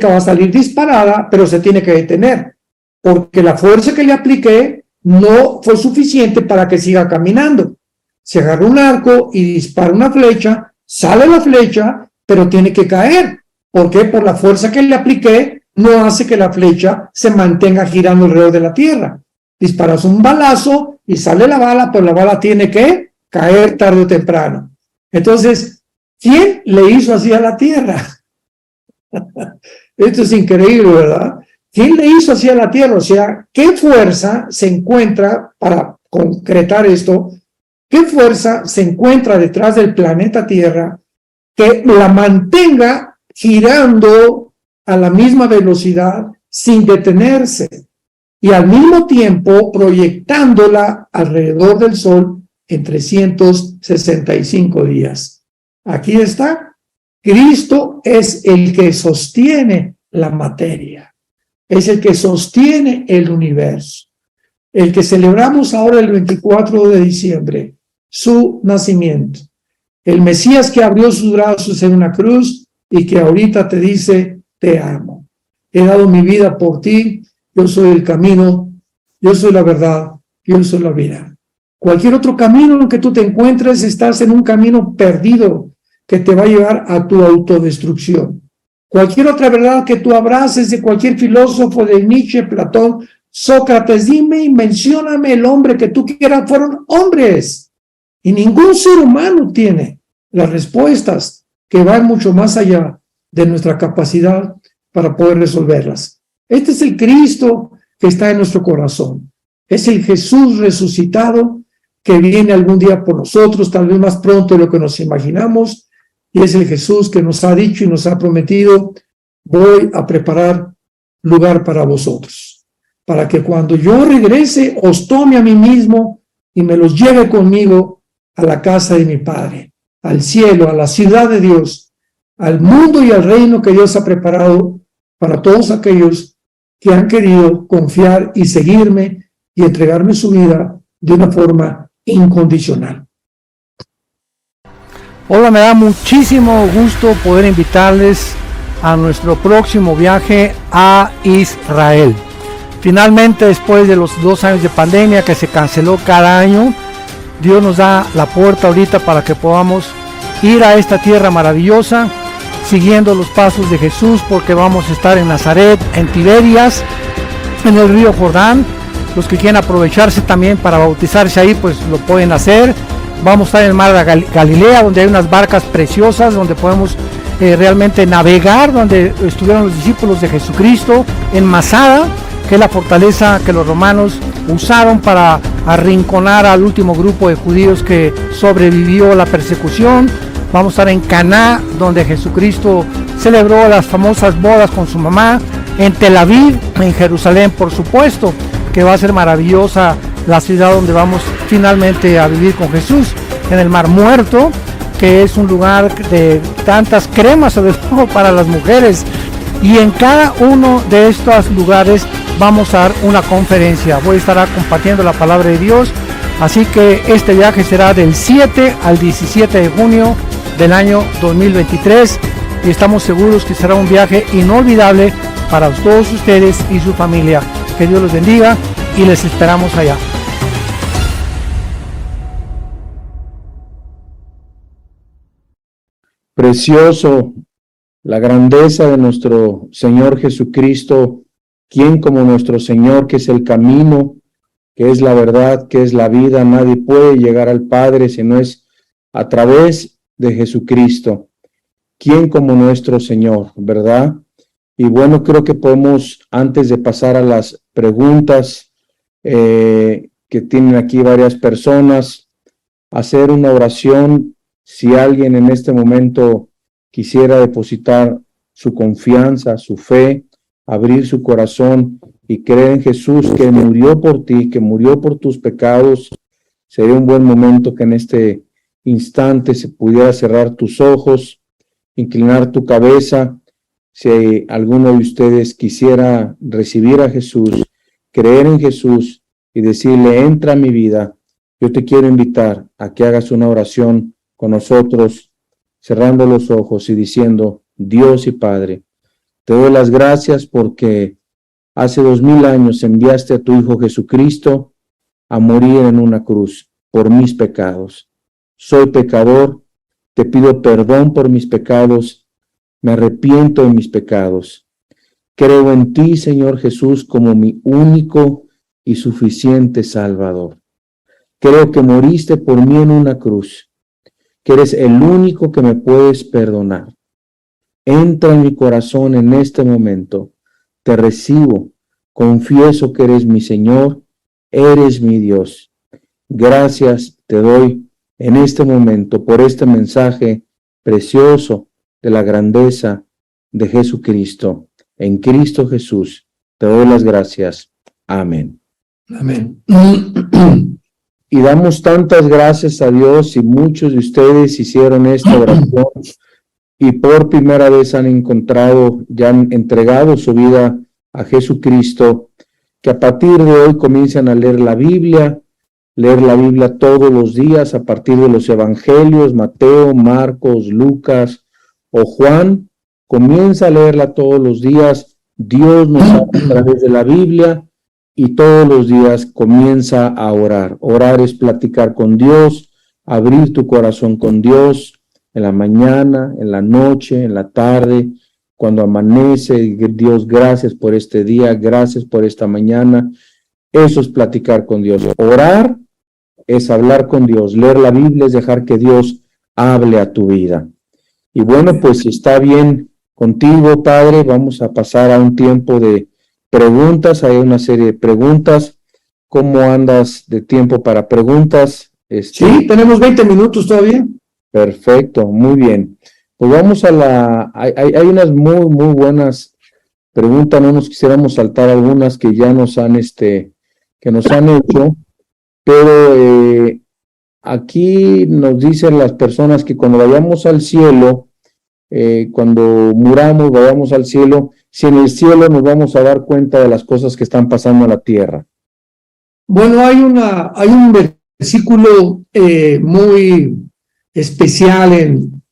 va a salir disparada, pero se tiene que detener, porque la fuerza que le apliqué no fue suficiente para que siga caminando. Se agarra un arco y dispara una flecha, sale la flecha, pero tiene que caer. ¿Por qué? Por la fuerza que le apliqué no hace que la flecha se mantenga girando alrededor de la Tierra. Disparas un balazo y sale la bala, pero la bala tiene que caer tarde o temprano. Entonces, ¿quién le hizo así a la Tierra? Esto es increíble, ¿verdad? ¿Quién le hizo así a la Tierra? O sea, ¿qué fuerza se encuentra para concretar esto, ¿qué fuerza se encuentra detrás del planeta Tierra que la mantenga girando a la misma velocidad sin detenerse y al mismo tiempo proyectándola alrededor del Sol en 365 días? Aquí está. Cristo es el que sostiene la materia, es el que sostiene el universo. El que celebramos ahora el 24 de diciembre, su nacimiento. El Mesías que abrió sus brazos en una cruz y que ahorita te dice, te amo. He dado mi vida por ti, yo soy el camino, yo soy la verdad, yo soy la vida. Cualquier otro camino en el que tú te encuentres, estás en un camino perdido que te va a llevar a tu autodestrucción. Cualquier otra verdad que tú abraces de cualquier filósofo, de Nietzsche, Platón, Sócrates, dime y mencióname el hombre que tú quieras, fueron hombres. Y ningún ser humano tiene las respuestas que van mucho más allá de nuestra capacidad para poder resolverlas. Este es el Cristo que está en nuestro corazón. Es el Jesús resucitado que viene algún día por nosotros, tal vez más pronto de lo que nos imaginamos. Y es el Jesús que nos ha dicho y nos ha prometido, voy a preparar lugar para vosotros, para que cuando yo regrese os tome a mí mismo y me los lleve conmigo a la casa de mi Padre, al cielo, a la ciudad de Dios, al mundo y al reino que Dios ha preparado para todos aquellos que han querido confiar y seguirme y entregarme su vida de una forma incondicional. Hola, me da muchísimo gusto poder invitarles a nuestro próximo viaje a Israel. Finalmente, después de los 2 años de pandemia que se canceló cada año, Dios nos da la puerta ahorita para que podamos ir a esta tierra maravillosa, siguiendo los pasos de Jesús, porque vamos a estar en Nazaret, en Tiberias, en el río Jordán. Los que quieran aprovecharse también para bautizarse ahí, pues lo pueden hacer. Vamos a estar en el mar de Galilea, donde hay unas barcas preciosas, donde podemos realmente navegar, donde estuvieron los discípulos de Jesucristo, en Masada, que es la fortaleza que los romanos usaron para arrinconar al último grupo de judíos que sobrevivió la persecución. Vamos a estar en Caná, donde Jesucristo celebró las famosas bodas con su mamá, en Tel Aviv, en Jerusalén, por supuesto, que va a ser maravillosa la ciudad donde vamos finalmente a vivir con Jesús, en el Mar Muerto, que es un lugar de tantas cremas, sobre todo para las mujeres, y en cada uno de estos lugares vamos a dar una conferencia. Voy a estar compartiendo la palabra de Dios, así que este viaje será del 7 al 17 de junio del año 2023 y estamos seguros que será un viaje inolvidable para todos ustedes y su familia. Que Dios los bendiga y les esperamos allá. Precioso, la grandeza de nuestro Señor Jesucristo, quien como nuestro Señor, que es el camino, que es la verdad, que es la vida. Nadie puede llegar al Padre si no es a través de Jesucristo. Quien como nuestro Señor, ¿verdad? Y bueno, creo que podemos, antes de pasar a las preguntas que tienen aquí varias personas, hacer una oración. Si alguien en este momento quisiera depositar su confianza, su fe, abrir su corazón y creer en Jesús que murió por ti, que murió por tus pecados, sería un buen momento que en este instante se pudiera cerrar tus ojos, inclinar tu cabeza. Si alguno de ustedes quisiera recibir a Jesús, creer en Jesús y decirle, entra a mi vida, yo te quiero invitar a que hagas una oración con nosotros, cerrando los ojos y diciendo, Dios y Padre, te doy las gracias porque hace 2000 años enviaste a tu Hijo Jesucristo a morir en una cruz por mis pecados. Soy pecador, te pido perdón por mis pecados, me arrepiento de mis pecados. Creo en ti, Señor Jesús, como mi único y suficiente Salvador. Creo que moriste por mí en una cruz, que eres el único que me puedes perdonar. Entra en mi corazón en este momento. Te recibo. Confieso que eres mi Señor, eres mi Dios. Gracias te doy en este momento por este mensaje precioso de la grandeza de Jesucristo. En Cristo Jesús te doy las gracias. Amén. Amén. Y damos tantas gracias a Dios, y muchos de ustedes hicieron esta oración y por primera vez han encontrado, ya han entregado su vida a Jesucristo, que a partir de hoy comiencen a leer la Biblia todos los días a partir de los evangelios, Mateo, Marcos, Lucas o Juan. Comienza a leerla todos los días. Dios nos habla a través de la Biblia y todos los días comienza a orar. Orar es platicar con Dios, abrir tu corazón con Dios en la mañana, en la noche, en la tarde, cuando amanece. Dios, gracias por este día, gracias por esta mañana. Eso es platicar con Dios. Orar es hablar con Dios. Leer la Biblia es dejar que Dios hable a tu vida. Y bueno, pues si está bien contigo, Padre, vamos a pasar a un tiempo de preguntas. Hay una serie de preguntas. ¿Cómo andas de tiempo para preguntas? Sí, tenemos 20 minutos todavía. Perfecto, muy bien. Pues vamos a hay unas muy buenas preguntas. No nos quisiéramos saltar algunas que ya nos han hecho, pero aquí nos dicen las personas que cuando vayamos al cielo, cuando muramos, vayamos al cielo, si en el cielo nos vamos a dar cuenta de las cosas que están pasando en la tierra. Bueno, hay un versículo muy especial en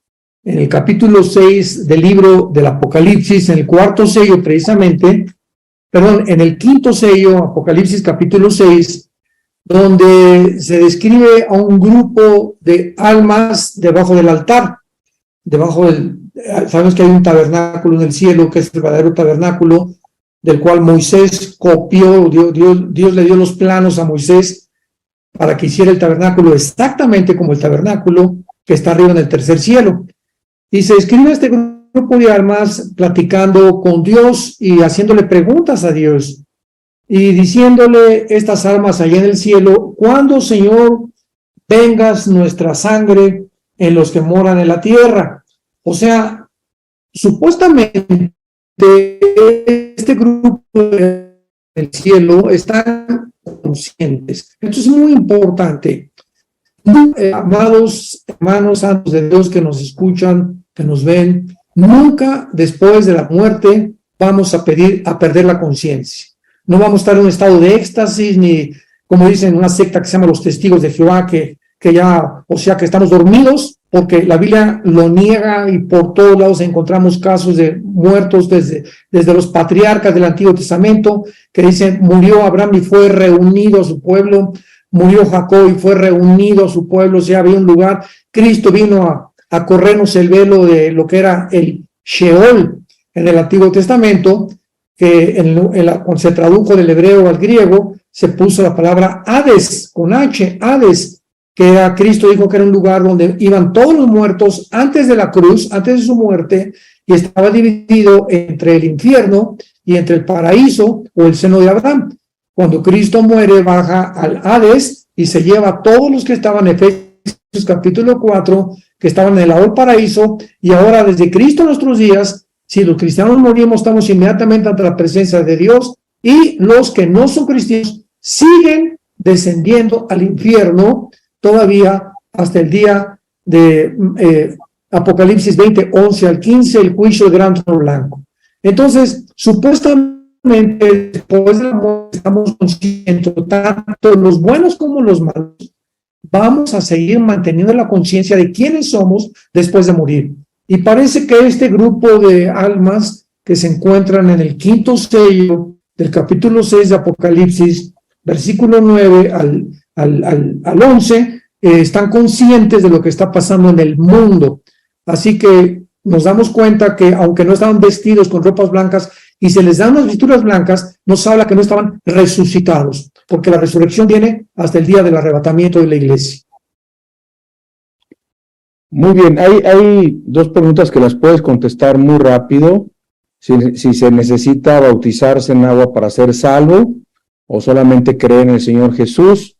el capítulo 6 del libro del Apocalipsis, en el cuarto sello precisamente, en el quinto sello, Apocalipsis capítulo 6, donde se describe a un grupo de almas debajo del altar, sabemos que hay un tabernáculo en el cielo, que es el verdadero tabernáculo, del cual Moisés copió. Dios le dio los planos a Moisés para que hiciera el tabernáculo exactamente como el tabernáculo que está arriba en el tercer cielo. Y se describe este grupo de almas platicando con Dios y haciéndole preguntas a Dios y diciéndole estas almas allá en el cielo: ¿cuándo, Señor, vengas nuestra sangre en los que moran en la tierra? O sea, supuestamente este grupo del cielo están conscientes. Esto es muy importante. Amados hermanos santos de Dios que nos escuchan, que nos ven, nunca después de la muerte vamos a perder la conciencia. No vamos a estar en un estado de éxtasis, ni como dicen una secta que se llama los testigos de Jehová, que estamos dormidos, porque la Biblia lo niega y por todos lados encontramos casos de muertos desde los patriarcas del Antiguo Testamento, que dicen: murió Abraham y fue reunido a su pueblo, murió Jacob y fue reunido a su pueblo. O sea, había un lugar. Cristo vino a corrernos el velo de lo que era el Sheol en el Antiguo Testamento, que cuando se tradujo del hebreo al griego, se puso la palabra Hades, con H, Hades, que Cristo dijo que era un lugar donde iban todos los muertos antes de la cruz, antes de su muerte, y estaba dividido entre el infierno y entre el paraíso o el seno de Abraham. Cuando Cristo muere, baja al Hades y se lleva a todos los que estaban en Efesios capítulo 4, que estaban en el lado del paraíso, y ahora desde Cristo en nuestros días, si los cristianos morimos, estamos inmediatamente ante la presencia de Dios, y los que no son cristianos siguen descendiendo al infierno todavía hasta el día de Apocalipsis 20, 11 al 15, el juicio del gran trono blanco. Entonces, supuestamente, después de la muerte, estamos conscientes, tanto los buenos como los malos, vamos a seguir manteniendo la conciencia de quiénes somos después de morir. Y parece que este grupo de almas que se encuentran en el quinto sello del capítulo 6 de Apocalipsis, versículo 9 al 11, están conscientes de lo que está pasando en el mundo. Así que nos damos cuenta que aunque no estaban vestidos con ropas blancas y se les dan unas vestiduras blancas, nos habla que no estaban resucitados, porque la resurrección viene hasta el día del arrebatamiento de la iglesia. Muy bien, hay dos preguntas que las puedes contestar muy rápido. Si se necesita bautizarse en agua para ser salvo o solamente creer en el Señor Jesús.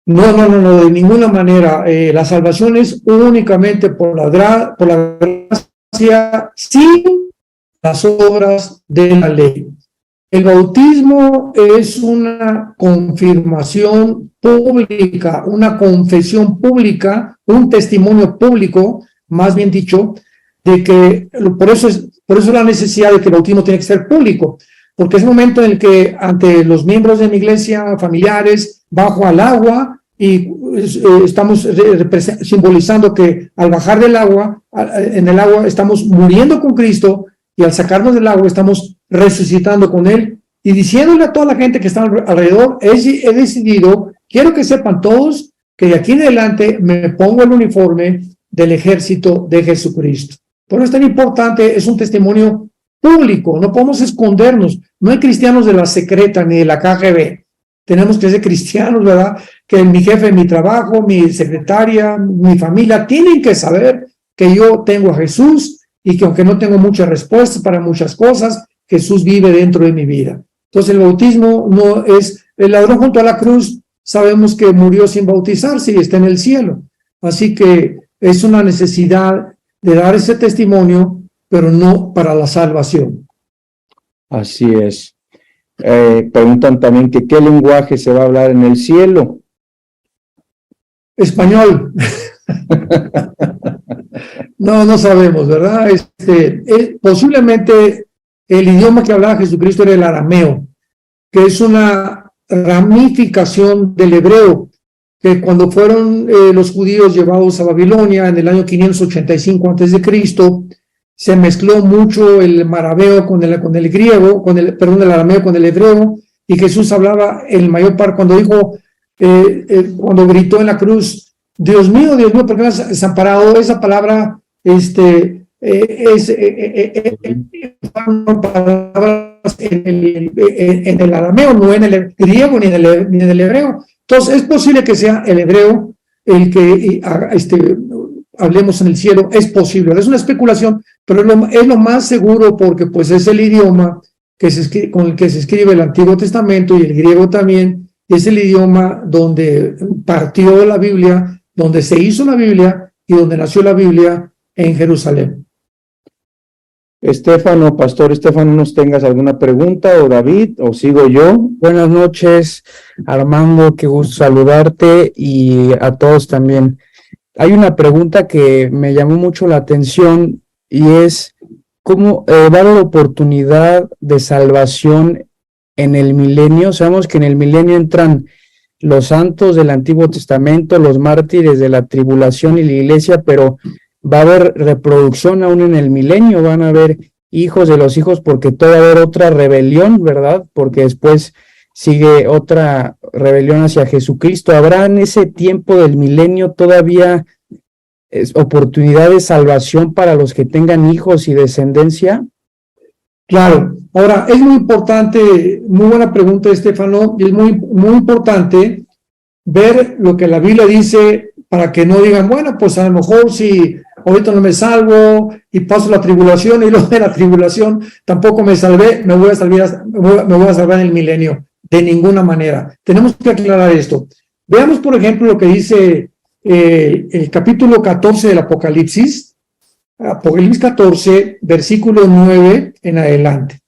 No, de ninguna manera. La salvación es únicamente por la gracia, sin las obras de la ley. El bautismo es una confirmación pública, una confesión pública, un testimonio público, más bien dicho, de que por eso la necesidad de que el bautismo tiene que ser público, porque es el momento en el que ante los miembros de mi iglesia, familiares, bajo al agua y estamos simbolizando que al bajar del agua, en el agua estamos muriendo con Cristo y al sacarnos del agua estamos resucitando con Él y diciéndole a toda la gente que está alrededor, he decidido, quiero que sepan todos que de aquí en adelante me pongo el uniforme del ejército de Jesucristo. Por eso es tan importante, es un testimonio público, no podemos escondernos, no hay cristianos de la secreta ni de la KGB, tenemos que ser cristianos, ¿verdad? Que mi jefe, mi trabajo, mi secretaria, mi familia, tienen que saber que yo tengo a Jesús y que aunque no tengo muchas respuestas para muchas cosas, Jesús vive dentro de mi vida. Entonces el bautismo no es, el ladrón junto a la cruz, sabemos que murió sin bautizarse y está en el cielo, así que es una necesidad de dar ese testimonio, pero no para la salvación. Así es. Preguntan también que qué lenguaje se va a hablar en el cielo. Español. No sabemos, ¿verdad? Posiblemente el idioma que hablaba Jesucristo era el arameo, que es una ramificación del hebreo, que cuando fueron los judíos llevados a Babilonia en el año 585 a.C., se mezcló mucho el maraveo con el griego, el arameo con el hebreo, y Jesús hablaba el mayor parte, cuando dijo, cuando gritó en la cruz, Dios mío, ¿por qué me has desamparado? Esa palabra, palabras en el arameo, no en el griego ni en el hebreo. Entonces, es posible que sea el hebreo el que hablemos en el cielo, es posible, es una especulación, pero es lo más seguro porque pues es el idioma con el que se escribe el Antiguo Testamento y el griego también, es el idioma donde partió la Biblia, donde se hizo la Biblia y donde nació la Biblia en Jerusalén. Pastor Estefano, ¿nos tengas alguna pregunta o David o sigo yo? Buenas noches, Armando, qué gusto saludarte y a todos también. Hay una pregunta que me llamó mucho la atención y es ¿cómo va a haber oportunidad de salvación en el milenio? Sabemos que en el milenio entran los santos del Antiguo Testamento, los mártires de la tribulación y la iglesia, pero va a haber reproducción aún en el milenio, van a haber hijos de los hijos porque todavía va a haber otra rebelión, ¿verdad? Porque después sigue otra rebelión hacia Jesucristo. ¿Habrá en ese tiempo del milenio todavía oportunidad de salvación para los que tengan hijos y descendencia? Claro. Ahora, es muy importante, muy buena pregunta, Estefano, y es muy importante ver lo que la Biblia dice para que no digan, bueno, pues a lo mejor si ahorita no me salvo y paso la tribulación y luego de la tribulación tampoco me salvé, me voy a salvar en el milenio. De ninguna manera. Tenemos que aclarar esto. Veamos, por ejemplo, lo que dice el capítulo 14 del Apocalipsis. Apocalipsis 14, versículo 9 en adelante.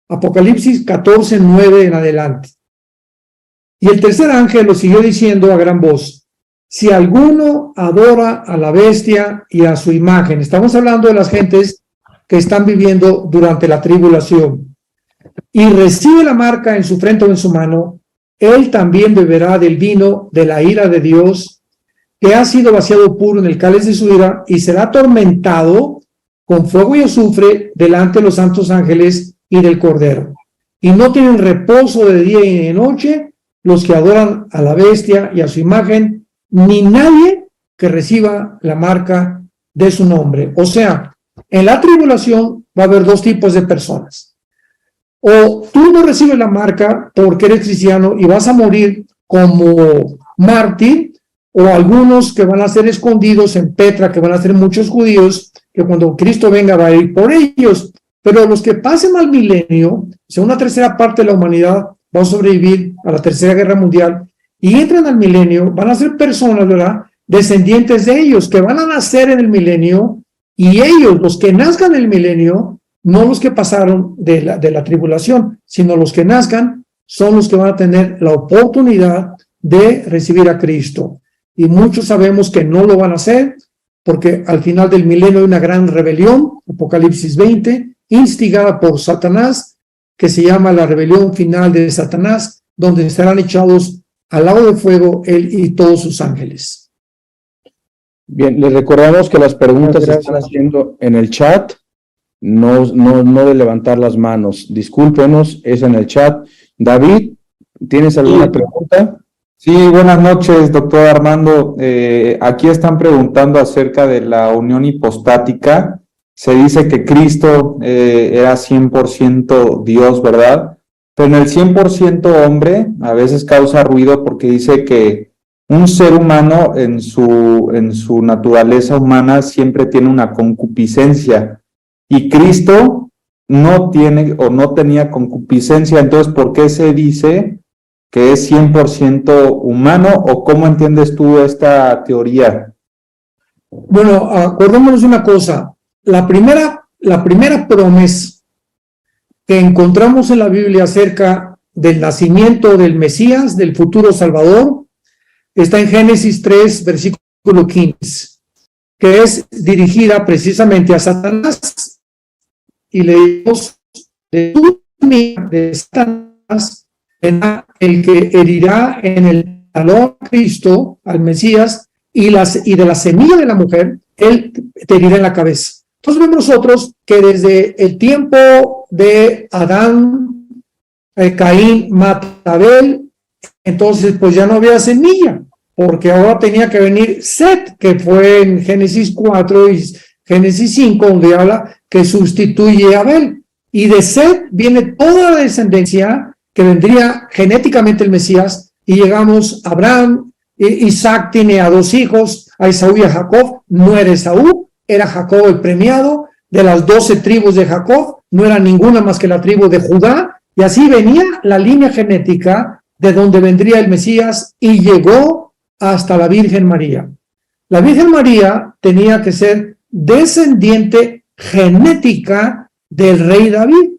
Apocalipsis 14, 9 en adelante. Y el tercer ángel lo siguió diciendo a gran voz: si alguno adora a la bestia y a su imagen, estamos hablando de las gentes que están viviendo durante la tribulación, y recibe la marca en su frente o en su mano, él también beberá del vino de la ira de Dios, que ha sido vaciado puro en el cáliz de su ira, y será atormentado con fuego y azufre delante de los santos ángeles y del Cordero. Y no tienen reposo de día y de noche los que adoran a la bestia y a su imagen, ni nadie que reciba la marca de su nombre. O sea, en la tribulación va a haber dos tipos de personas. O tú no recibes la marca porque eres cristiano y vas a morir como mártir, o algunos que van a ser escondidos en Petra, que van a ser muchos judíos, que cuando Cristo venga va a ir por ellos. Pero los que pasen al milenio, o sea, una tercera parte de la humanidad va a sobrevivir a la tercera guerra mundial, y entran al milenio, van a ser personas, ¿verdad?, descendientes de ellos, que van a nacer en el milenio, y ellos, los que nazcan en el milenio, no los que pasaron de la tribulación, sino los que nazcan, son los que van a tener la oportunidad de recibir a Cristo. Y muchos sabemos que no lo van a hacer, porque al final del milenio hay una gran rebelión, Apocalipsis 20, instigada por Satanás, que se llama la rebelión final de Satanás, donde serán echados al lago de fuego él y todos sus ángeles. Bien, les recordamos que las preguntas se están haciendo en el chat, no de levantar las manos. Discúlpenos, es en el chat. David, ¿tienes alguna pregunta? Sí, buenas noches, doctor Armando. Aquí están preguntando acerca de la unión hipostática. Se dice que Cristo era 100% Dios, ¿verdad? Pero en el 100% hombre a veces causa ruido porque dice que un ser humano en su naturaleza humana siempre tiene una concupiscencia y Cristo no tiene o no tenía concupiscencia. Entonces, ¿por qué se dice que es 100% humano o cómo entiendes tú esta teoría? Bueno, acordémonos de una cosa. La primera promesa que encontramos en la Biblia acerca del nacimiento del Mesías, del futuro Salvador, está en Génesis 3, versículo 15, que es dirigida precisamente a Satanás. Y leemos: de Satanás, el que herirá en el talón a Cristo, al Mesías, y de la semilla de la mujer, él te herirá en la cabeza. Entonces vemos nosotros que desde el tiempo de Adán, Caín mata a Abel, entonces pues ya no había semilla, porque ahora tenía que venir Set, que fue en Génesis 4 y Génesis 5, donde habla que sustituye a Abel. Y de Set viene toda la descendencia que vendría genéticamente el Mesías, y llegamos a Abraham. Isaac tiene a 2 hijos, a Esaú y a Jacob. No era Esaú, era Jacob el premiado. De las 12 tribus de Jacob, no era ninguna más que la tribu de Judá, y así venía la línea genética de donde vendría el Mesías, y llegó hasta la Virgen María. La Virgen María tenía que ser descendiente genética del rey David,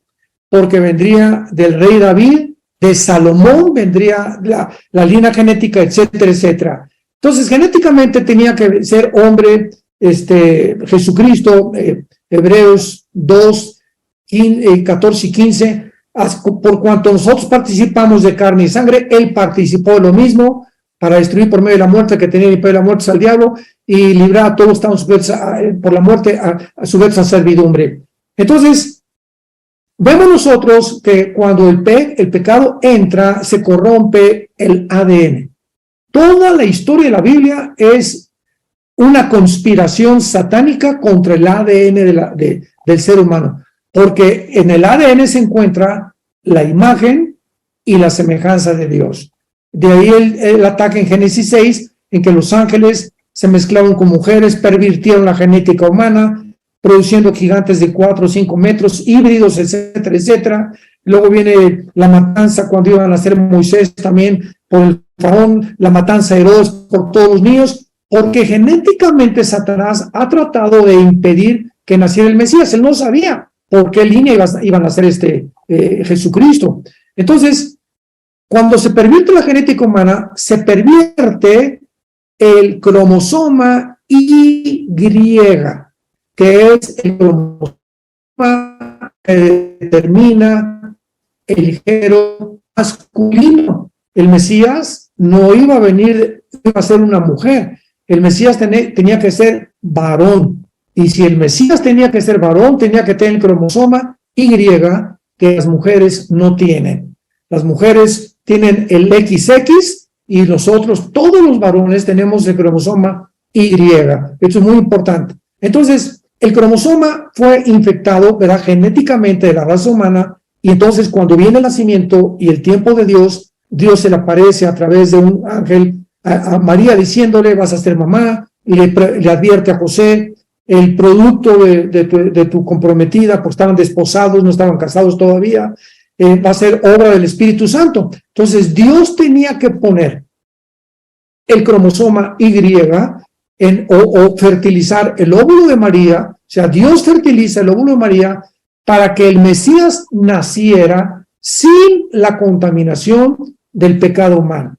porque vendría del rey David, de Salomón vendría la línea genética, etcétera, etcétera. Entonces, genéticamente tenía que ser hombre, Jesucristo, Hebreos 2, 14 y 15, por cuanto nosotros participamos de carne y sangre, él participó de lo mismo, para destruir por medio de la muerte que tenía el imperio de la muerte al diablo, y librar a todos los que estaban por la muerte a su vez a servidumbre. Entonces, vemos nosotros que cuando el pecado entra, se corrompe el ADN. Toda la historia de la Biblia es una conspiración satánica contra el ADN del ser humano, porque en el ADN se encuentra la imagen y la semejanza de Dios. De ahí el ataque en Génesis 6, en que los ángeles se mezclaron con mujeres, pervirtieron la genética humana, produciendo gigantes de 4 o 5 metros, híbridos, etcétera, etcétera. Luego viene la matanza cuando iban a nacer Moisés también por el faraón, la matanza de Herodes por todos los niños, porque genéticamente Satanás ha tratado de impedir que naciera el Mesías. Él no sabía por qué línea iba a nacer Jesucristo. Entonces, cuando se pervierte la genética humana, se pervierte el cromosoma Y, que es el cromosoma que determina el género masculino. El Mesías no iba a venir, iba a ser una mujer. El Mesías tenía que ser varón. Y si el Mesías tenía que ser varón, tenía que tener el cromosoma Y, que las mujeres no tienen. Las mujeres tienen el XX y nosotros, todos los varones, tenemos el cromosoma Y. Esto es muy importante. Entonces, el cromosoma fue infectado, ¿verdad?, genéticamente de la raza humana, y entonces cuando viene el nacimiento y el tiempo de Dios, Dios se le aparece a través de un ángel a María diciéndole: vas a ser mamá, y le advierte a José: el producto de tu comprometida, pues estaban desposados, no estaban casados todavía, va a ser obra del Espíritu Santo. Entonces Dios tenía que poner el cromosoma Y o fertilizar el óvulo de María. O sea, Dios fertiliza el óvulo de María para que el Mesías naciera sin la contaminación del pecado humano.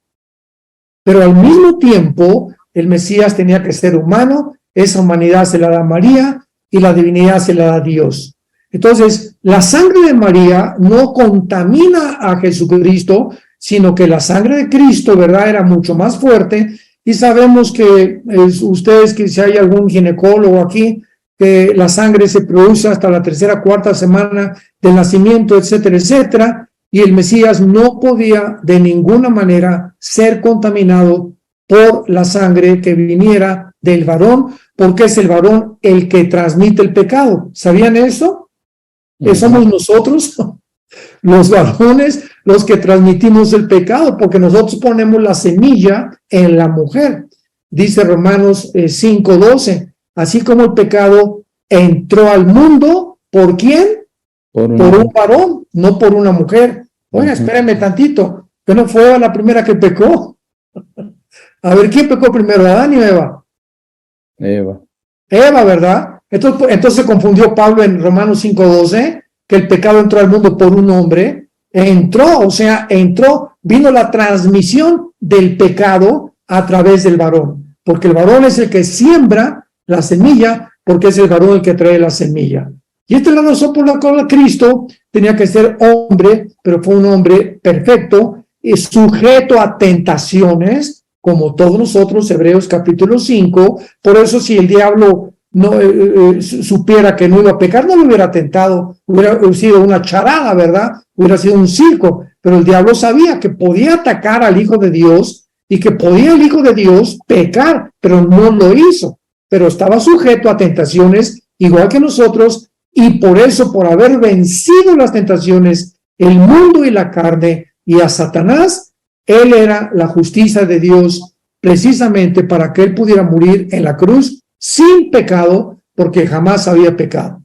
Pero al mismo tiempo, el Mesías tenía que ser humano, esa humanidad se la da María y la divinidad se la da Dios. Entonces, la sangre de María no contamina a Jesucristo, sino que la sangre de Cristo, ¿verdad?, era mucho más fuerte. Y sabemos que ustedes, que si hay algún ginecólogo aquí, que la sangre se produce hasta la tercera, cuarta semana del nacimiento, etcétera, etcétera, y el Mesías no podía de ninguna manera ser contaminado por la sangre que viniera del varón, porque es el varón el que transmite el pecado. ¿Sabían eso? Somos nosotros, los varones, los que transmitimos el pecado, porque nosotros ponemos la semilla en la mujer. Dice Romanos 5:12, así como el pecado entró al mundo, ¿por quién? Por un varón, no por una mujer. Oiga, espérenme tantito, que no fue Eva la primera que pecó. A ver, ¿quién pecó primero, Adán y Eva? Eva, ¿verdad? Entonces se confundió Pablo en Romanos 5:12, que el pecado entró al mundo por un hombre. Entró, vino la transmisión del pecado a través del varón, porque el varón es el que siembra la semilla, porque es el varón el que trae la semilla. Y esta es la razón por la cual Cristo tenía que ser hombre, pero fue un hombre perfecto, y sujeto a tentaciones, como todos nosotros, Hebreos capítulo 5. Por eso, si el diablo no supiera que no iba a pecar, no lo hubiera tentado, hubiera sido una charada, ¿verdad? Hubiera sido un circo, pero el diablo sabía que podía atacar al Hijo de Dios y que podía el Hijo de Dios pecar, pero no lo hizo, pero estaba sujeto a tentaciones igual que nosotros, y por eso, por haber vencido las tentaciones, el mundo y la carne y a Satanás, él era la justicia de Dios precisamente para que él pudiera morir en la cruz sin pecado, porque jamás había pecado.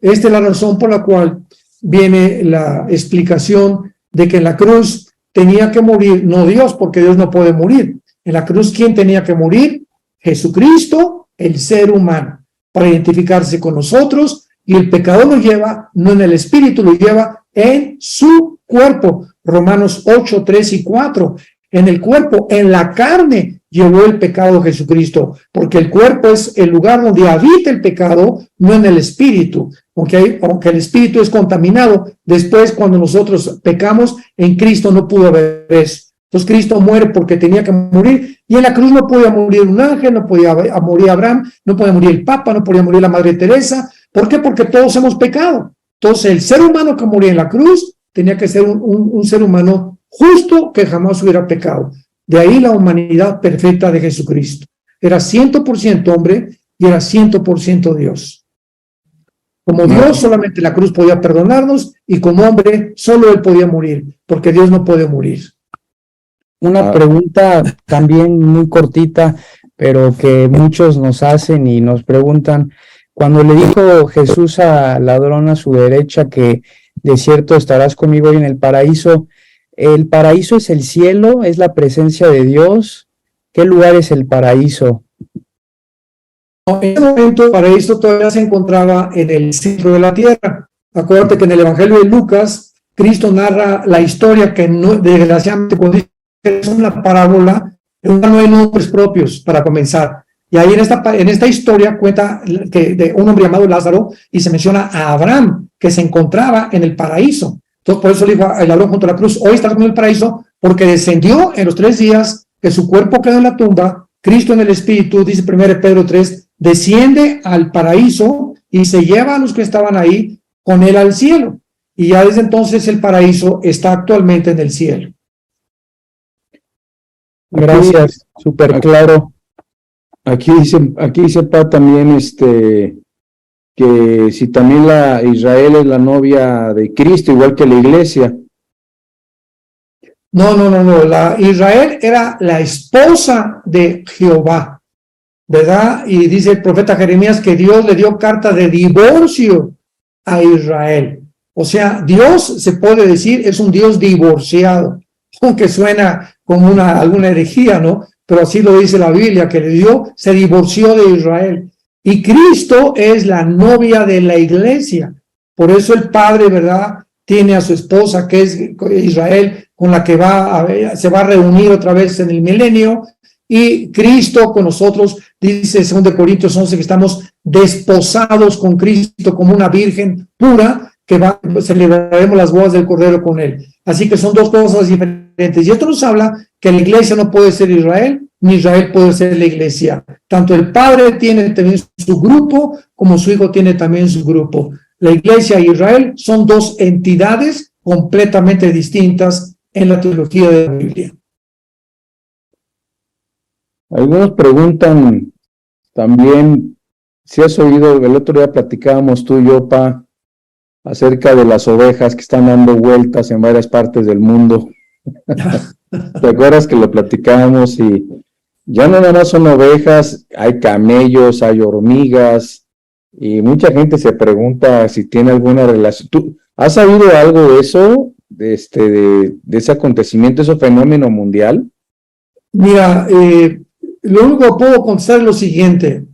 Esta es la razón por la cual viene la explicación de que en la cruz tenía que morir, no Dios, porque Dios no puede morir. En la cruz, ¿quién tenía que morir? Jesucristo, el ser humano, para identificarse con nosotros, y el pecado lo lleva, no en el espíritu, lo lleva en su cuerpo. Romanos 8, 3 y 4. En el cuerpo, en la carne, llevó el pecado Jesucristo, porque el cuerpo es el lugar donde habita el pecado, no en el espíritu, aunque el espíritu es contaminado. Después, cuando nosotros pecamos, en Cristo no pudo haber eso. Entonces Cristo muere porque tenía que morir, y en la cruz no podía morir un ángel, no podía morir Abraham, no podía morir el Papa, no podía morir la Madre Teresa. ¿Por qué? Porque todos hemos pecado. Entonces el ser humano que moría en la cruz tenía que ser un ser humano justo que jamás hubiera pecado. De ahí la humanidad perfecta de Jesucristo. Era 100% hombre y era 100% Dios. Como Dios, solamente la cruz podía perdonarnos, y como hombre solo él podía morir, porque Dios no puede morir. Una pregunta también muy cortita, pero que muchos nos hacen y nos preguntan. Cuando le dijo Jesús al ladrón a su derecha que de cierto estarás conmigo hoy en el paraíso es el cielo, es la presencia de Dios. ¿Qué lugar es el paraíso? En ese momento el paraíso todavía se encontraba en el centro de la tierra. Acuérdate que en el Evangelio de Lucas, Cristo narra la historia que no, desgraciadamente, cuando dice que es una parábola, no hay nombres propios para comenzar. Y ahí en esta historia cuenta que de un hombre llamado Lázaro, y se menciona a Abraham, que se encontraba en el paraíso. Entonces, por eso le dijo el ladrón junto a la cruz, hoy estás en el paraíso, porque descendió en los 3 días que su cuerpo quedó en la tumba. Cristo en el espíritu, dice 1 Pedro 3, desciende al paraíso y se lleva a los que estaban ahí con él al cielo. Y ya desde entonces el paraíso está actualmente en el cielo. Gracias, súper claro. Aquí dice también que si también la Israel es la novia de Cristo, igual que la iglesia. No. La Israel era la esposa de Jehová, ¿verdad? Y dice el profeta Jeremías que Dios le dio carta de divorcio a Israel. O sea, Dios, se puede decir, es un Dios divorciado, aunque suena como alguna herejía, ¿no? pero así lo dice la Biblia, que le dio, se divorció de Israel. Y Cristo es la novia de la iglesia. Por eso el Padre, ¿verdad?, tiene a su esposa, que es Israel, con la que se va a reunir otra vez en el milenio, y Cristo con nosotros, dice 2 Corintios 11, que estamos desposados con Cristo como una virgen pura, que celebraremos las bodas del Cordero con él. Así que son dos cosas diferentes. Y esto nos habla que la iglesia no puede ser Israel, ni Israel puede ser la iglesia. Tanto el Padre tiene también su grupo, como su Hijo tiene también su grupo. La iglesia e Israel son dos entidades completamente distintas en la teología de la Biblia. Algunos preguntan también, si has oído, el otro día platicábamos tú y yo, Pa, acerca de las ovejas que están dando vueltas en varias partes del mundo. ¿Te acuerdas que lo platicábamos? Y ya no nada más son ovejas, hay camellos, hay hormigas, y mucha gente se pregunta si tiene alguna relación. ¿Tú has sabido algo de eso, de ese acontecimiento, ese fenómeno mundial? Mira, lo único que puedo contestar es lo siguiente.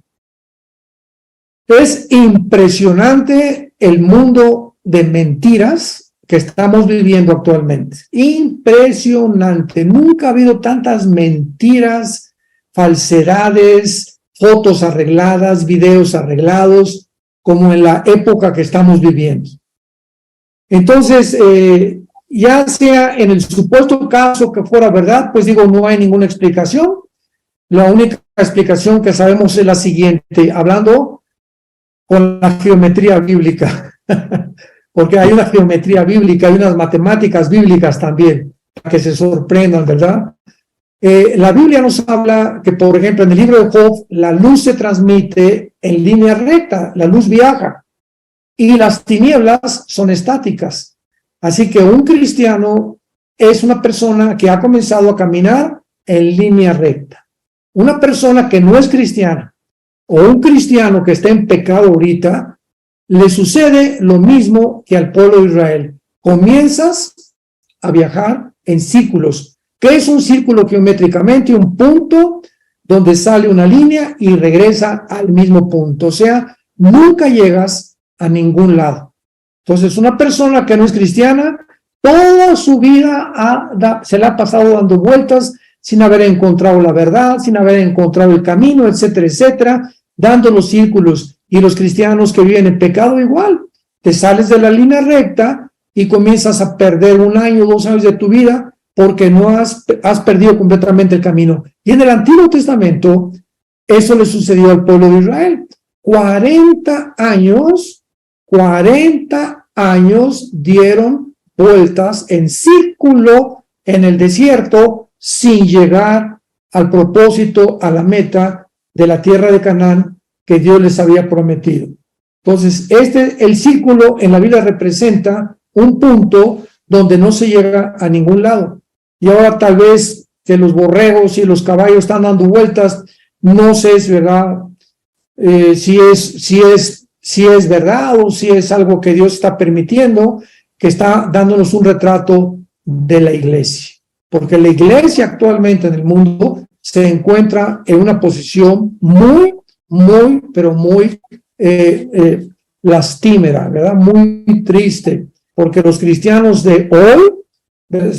Es impresionante el mundo de mentiras que estamos viviendo actualmente. Impresionante. Nunca ha habido tantas mentiras, falsedades, fotos arregladas, videos arreglados, como en la época que estamos viviendo. Entonces, ya sea en el supuesto caso que fuera verdad, pues digo, no hay ninguna explicación. La única explicación que sabemos es la siguiente, hablando con la geometría bíblica, porque hay una geometría bíblica, hay unas matemáticas bíblicas también, para que se sorprendan, ¿verdad? La Biblia nos habla que, por ejemplo, en el libro de Job, la luz se transmite en línea recta, la luz viaja, y las tinieblas son estáticas. Así que un cristiano es una persona que ha comenzado a caminar en línea recta. Una persona que no es cristiana, o un cristiano que está en pecado ahorita, le sucede lo mismo que al pueblo de Israel. Comienzas a viajar en círculos. ¿Qué es un círculo geométricamente? Un punto donde sale una línea y regresa al mismo punto. O sea, nunca llegas a ningún lado. Entonces, una persona que no es cristiana, toda su vida se la ha pasado dando vueltas sin haber encontrado la verdad, sin haber encontrado el camino, etcétera, etcétera, dando los círculos. Y los cristianos que viven en pecado igual, te sales de la línea recta y comienzas a perder 1 año, 2 años de tu vida porque no has perdido completamente el camino. Y en el Antiguo Testamento, eso le sucedió al pueblo de Israel. 40 años dieron vueltas en círculo en el desierto sin llegar al propósito, a la meta de la tierra de Canaán que Dios les había prometido. Entonces, el círculo en la Biblia representa un punto donde no se llega a ningún lado. Y ahora tal vez que los borregos y los caballos están dando vueltas, no sé, es verdad, si es verdad o si es algo que Dios está permitiendo, que está dándonos un retrato de la iglesia. Porque la iglesia actualmente en el mundo se encuentra en una posición muy, pero muy lastimera, ¿verdad? Muy triste, porque los cristianos de hoy,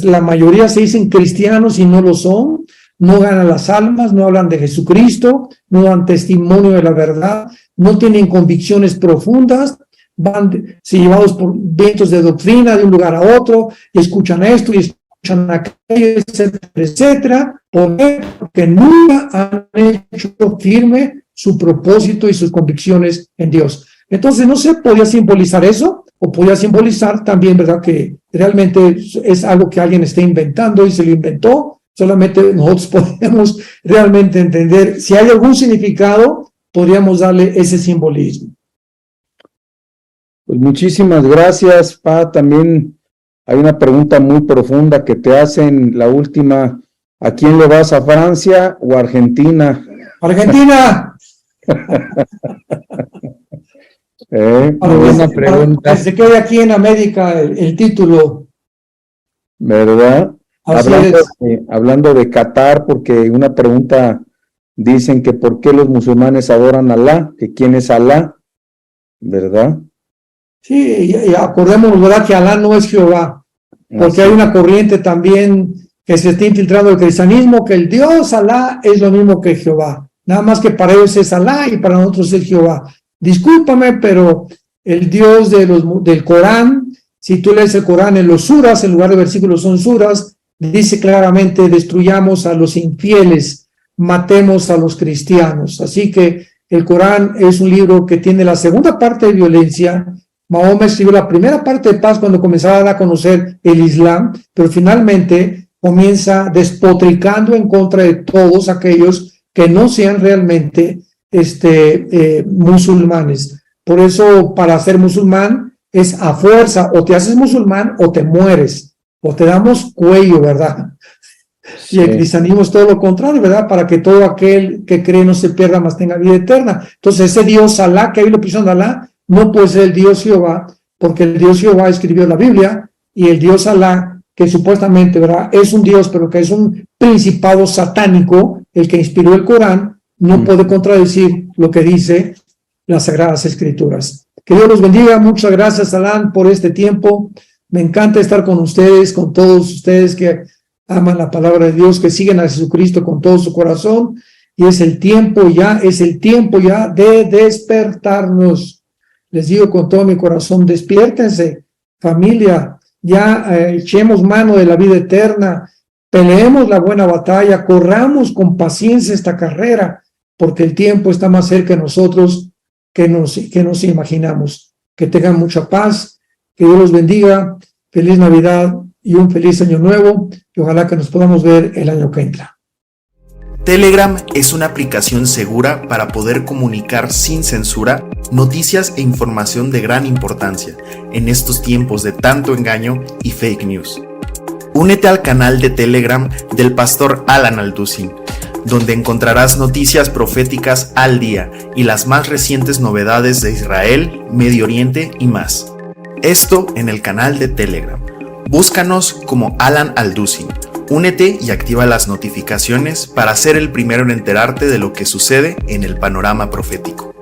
la mayoría se dicen cristianos y no lo son, no ganan las almas, no hablan de Jesucristo, no dan testimonio de la verdad, no tienen convicciones profundas, van llevados por vientos de doctrina de un lugar a otro, y escuchan esto y escuchan aquello, etcétera, etcétera. ¿Por qué? Porque nunca han hecho firme su propósito y sus convicciones en Dios. Entonces, no sé, podía simbolizar eso, o podía simbolizar también, ¿verdad?, que realmente es algo que alguien está inventando y se lo inventó. Solamente nosotros podemos realmente entender. Si hay algún significado, podríamos darle ese simbolismo. Pues muchísimas gracias, Pa. También hay una pregunta muy profunda que te hacen, la última. ¿A quién le vas, a Francia o a Argentina? ¡Argentina! Buena pregunta. Que se quede aquí en América el título. ¿Verdad? Así Hablando, es. hablando de Qatar, porque una pregunta dicen que por qué los musulmanes adoran a Alá, que quién es Alá, ¿verdad? Sí, y acordémonos, ¿verdad? Que Alá no es Jehová, porque Así. hay una corriente también que se está infiltrando el cristianismo, que el Dios Alá es lo mismo que Jehová, nada más que para ellos es Alá y para nosotros es Jehová. Discúlpame, pero el Dios del Corán, si tú lees el Corán en los suras, en lugar de versículos son suras, dice claramente: destruyamos a los infieles, matemos a los cristianos. Así que el Corán es un libro que tiene la segunda parte de violencia. Mahoma escribió la primera parte de paz cuando comenzaban a conocer el Islam, pero finalmente comienza despotricando en contra de todos aquellos que no sean realmente musulmanes. Por eso, para ser musulmán es a fuerza: o te haces musulmán o te mueres, o te damos cuello, ¿verdad? Sí. Y el cristianismo es todo lo contrario, ¿verdad? Para que todo aquel que cree no se pierda, mas tenga vida eterna. Entonces, ese Dios Alá, que ahí lo pusieron Alá, no puede ser el Dios Jehová, porque el Dios Jehová escribió la Biblia, y el Dios Alá, que supuestamente, ¿verdad?, es un Dios, pero que es un principado satánico, el que inspiró el Corán, no puede contradecir lo que dice las Sagradas Escrituras. Que Dios los bendiga. Muchas gracias, Alan, por este tiempo. Me encanta estar con ustedes, con todos ustedes que aman la palabra de Dios, que siguen a Jesucristo con todo su corazón, y es el tiempo ya de despertarnos. Les digo con todo mi corazón: despiértense, familia, ya echemos mano de la vida eterna, peleemos la buena batalla, corramos con paciencia esta carrera, porque el tiempo está más cerca de nosotros que nos imaginamos. Que tengan mucha paz, que Dios los bendiga, feliz Navidad y un feliz año nuevo, y ojalá que nos podamos ver el año que entra. Telegram es una aplicación segura para poder comunicar sin censura noticias e información de gran importancia en estos tiempos de tanto engaño y fake news. Únete al canal de Telegram del pastor Alan Alducin, donde encontrarás noticias proféticas al día y las más recientes novedades de Israel, Medio Oriente y más. Esto en el canal de Telegram. Búscanos como Alan Alducin. Únete y activa las notificaciones para ser el primero en enterarte de lo que sucede en el panorama profético.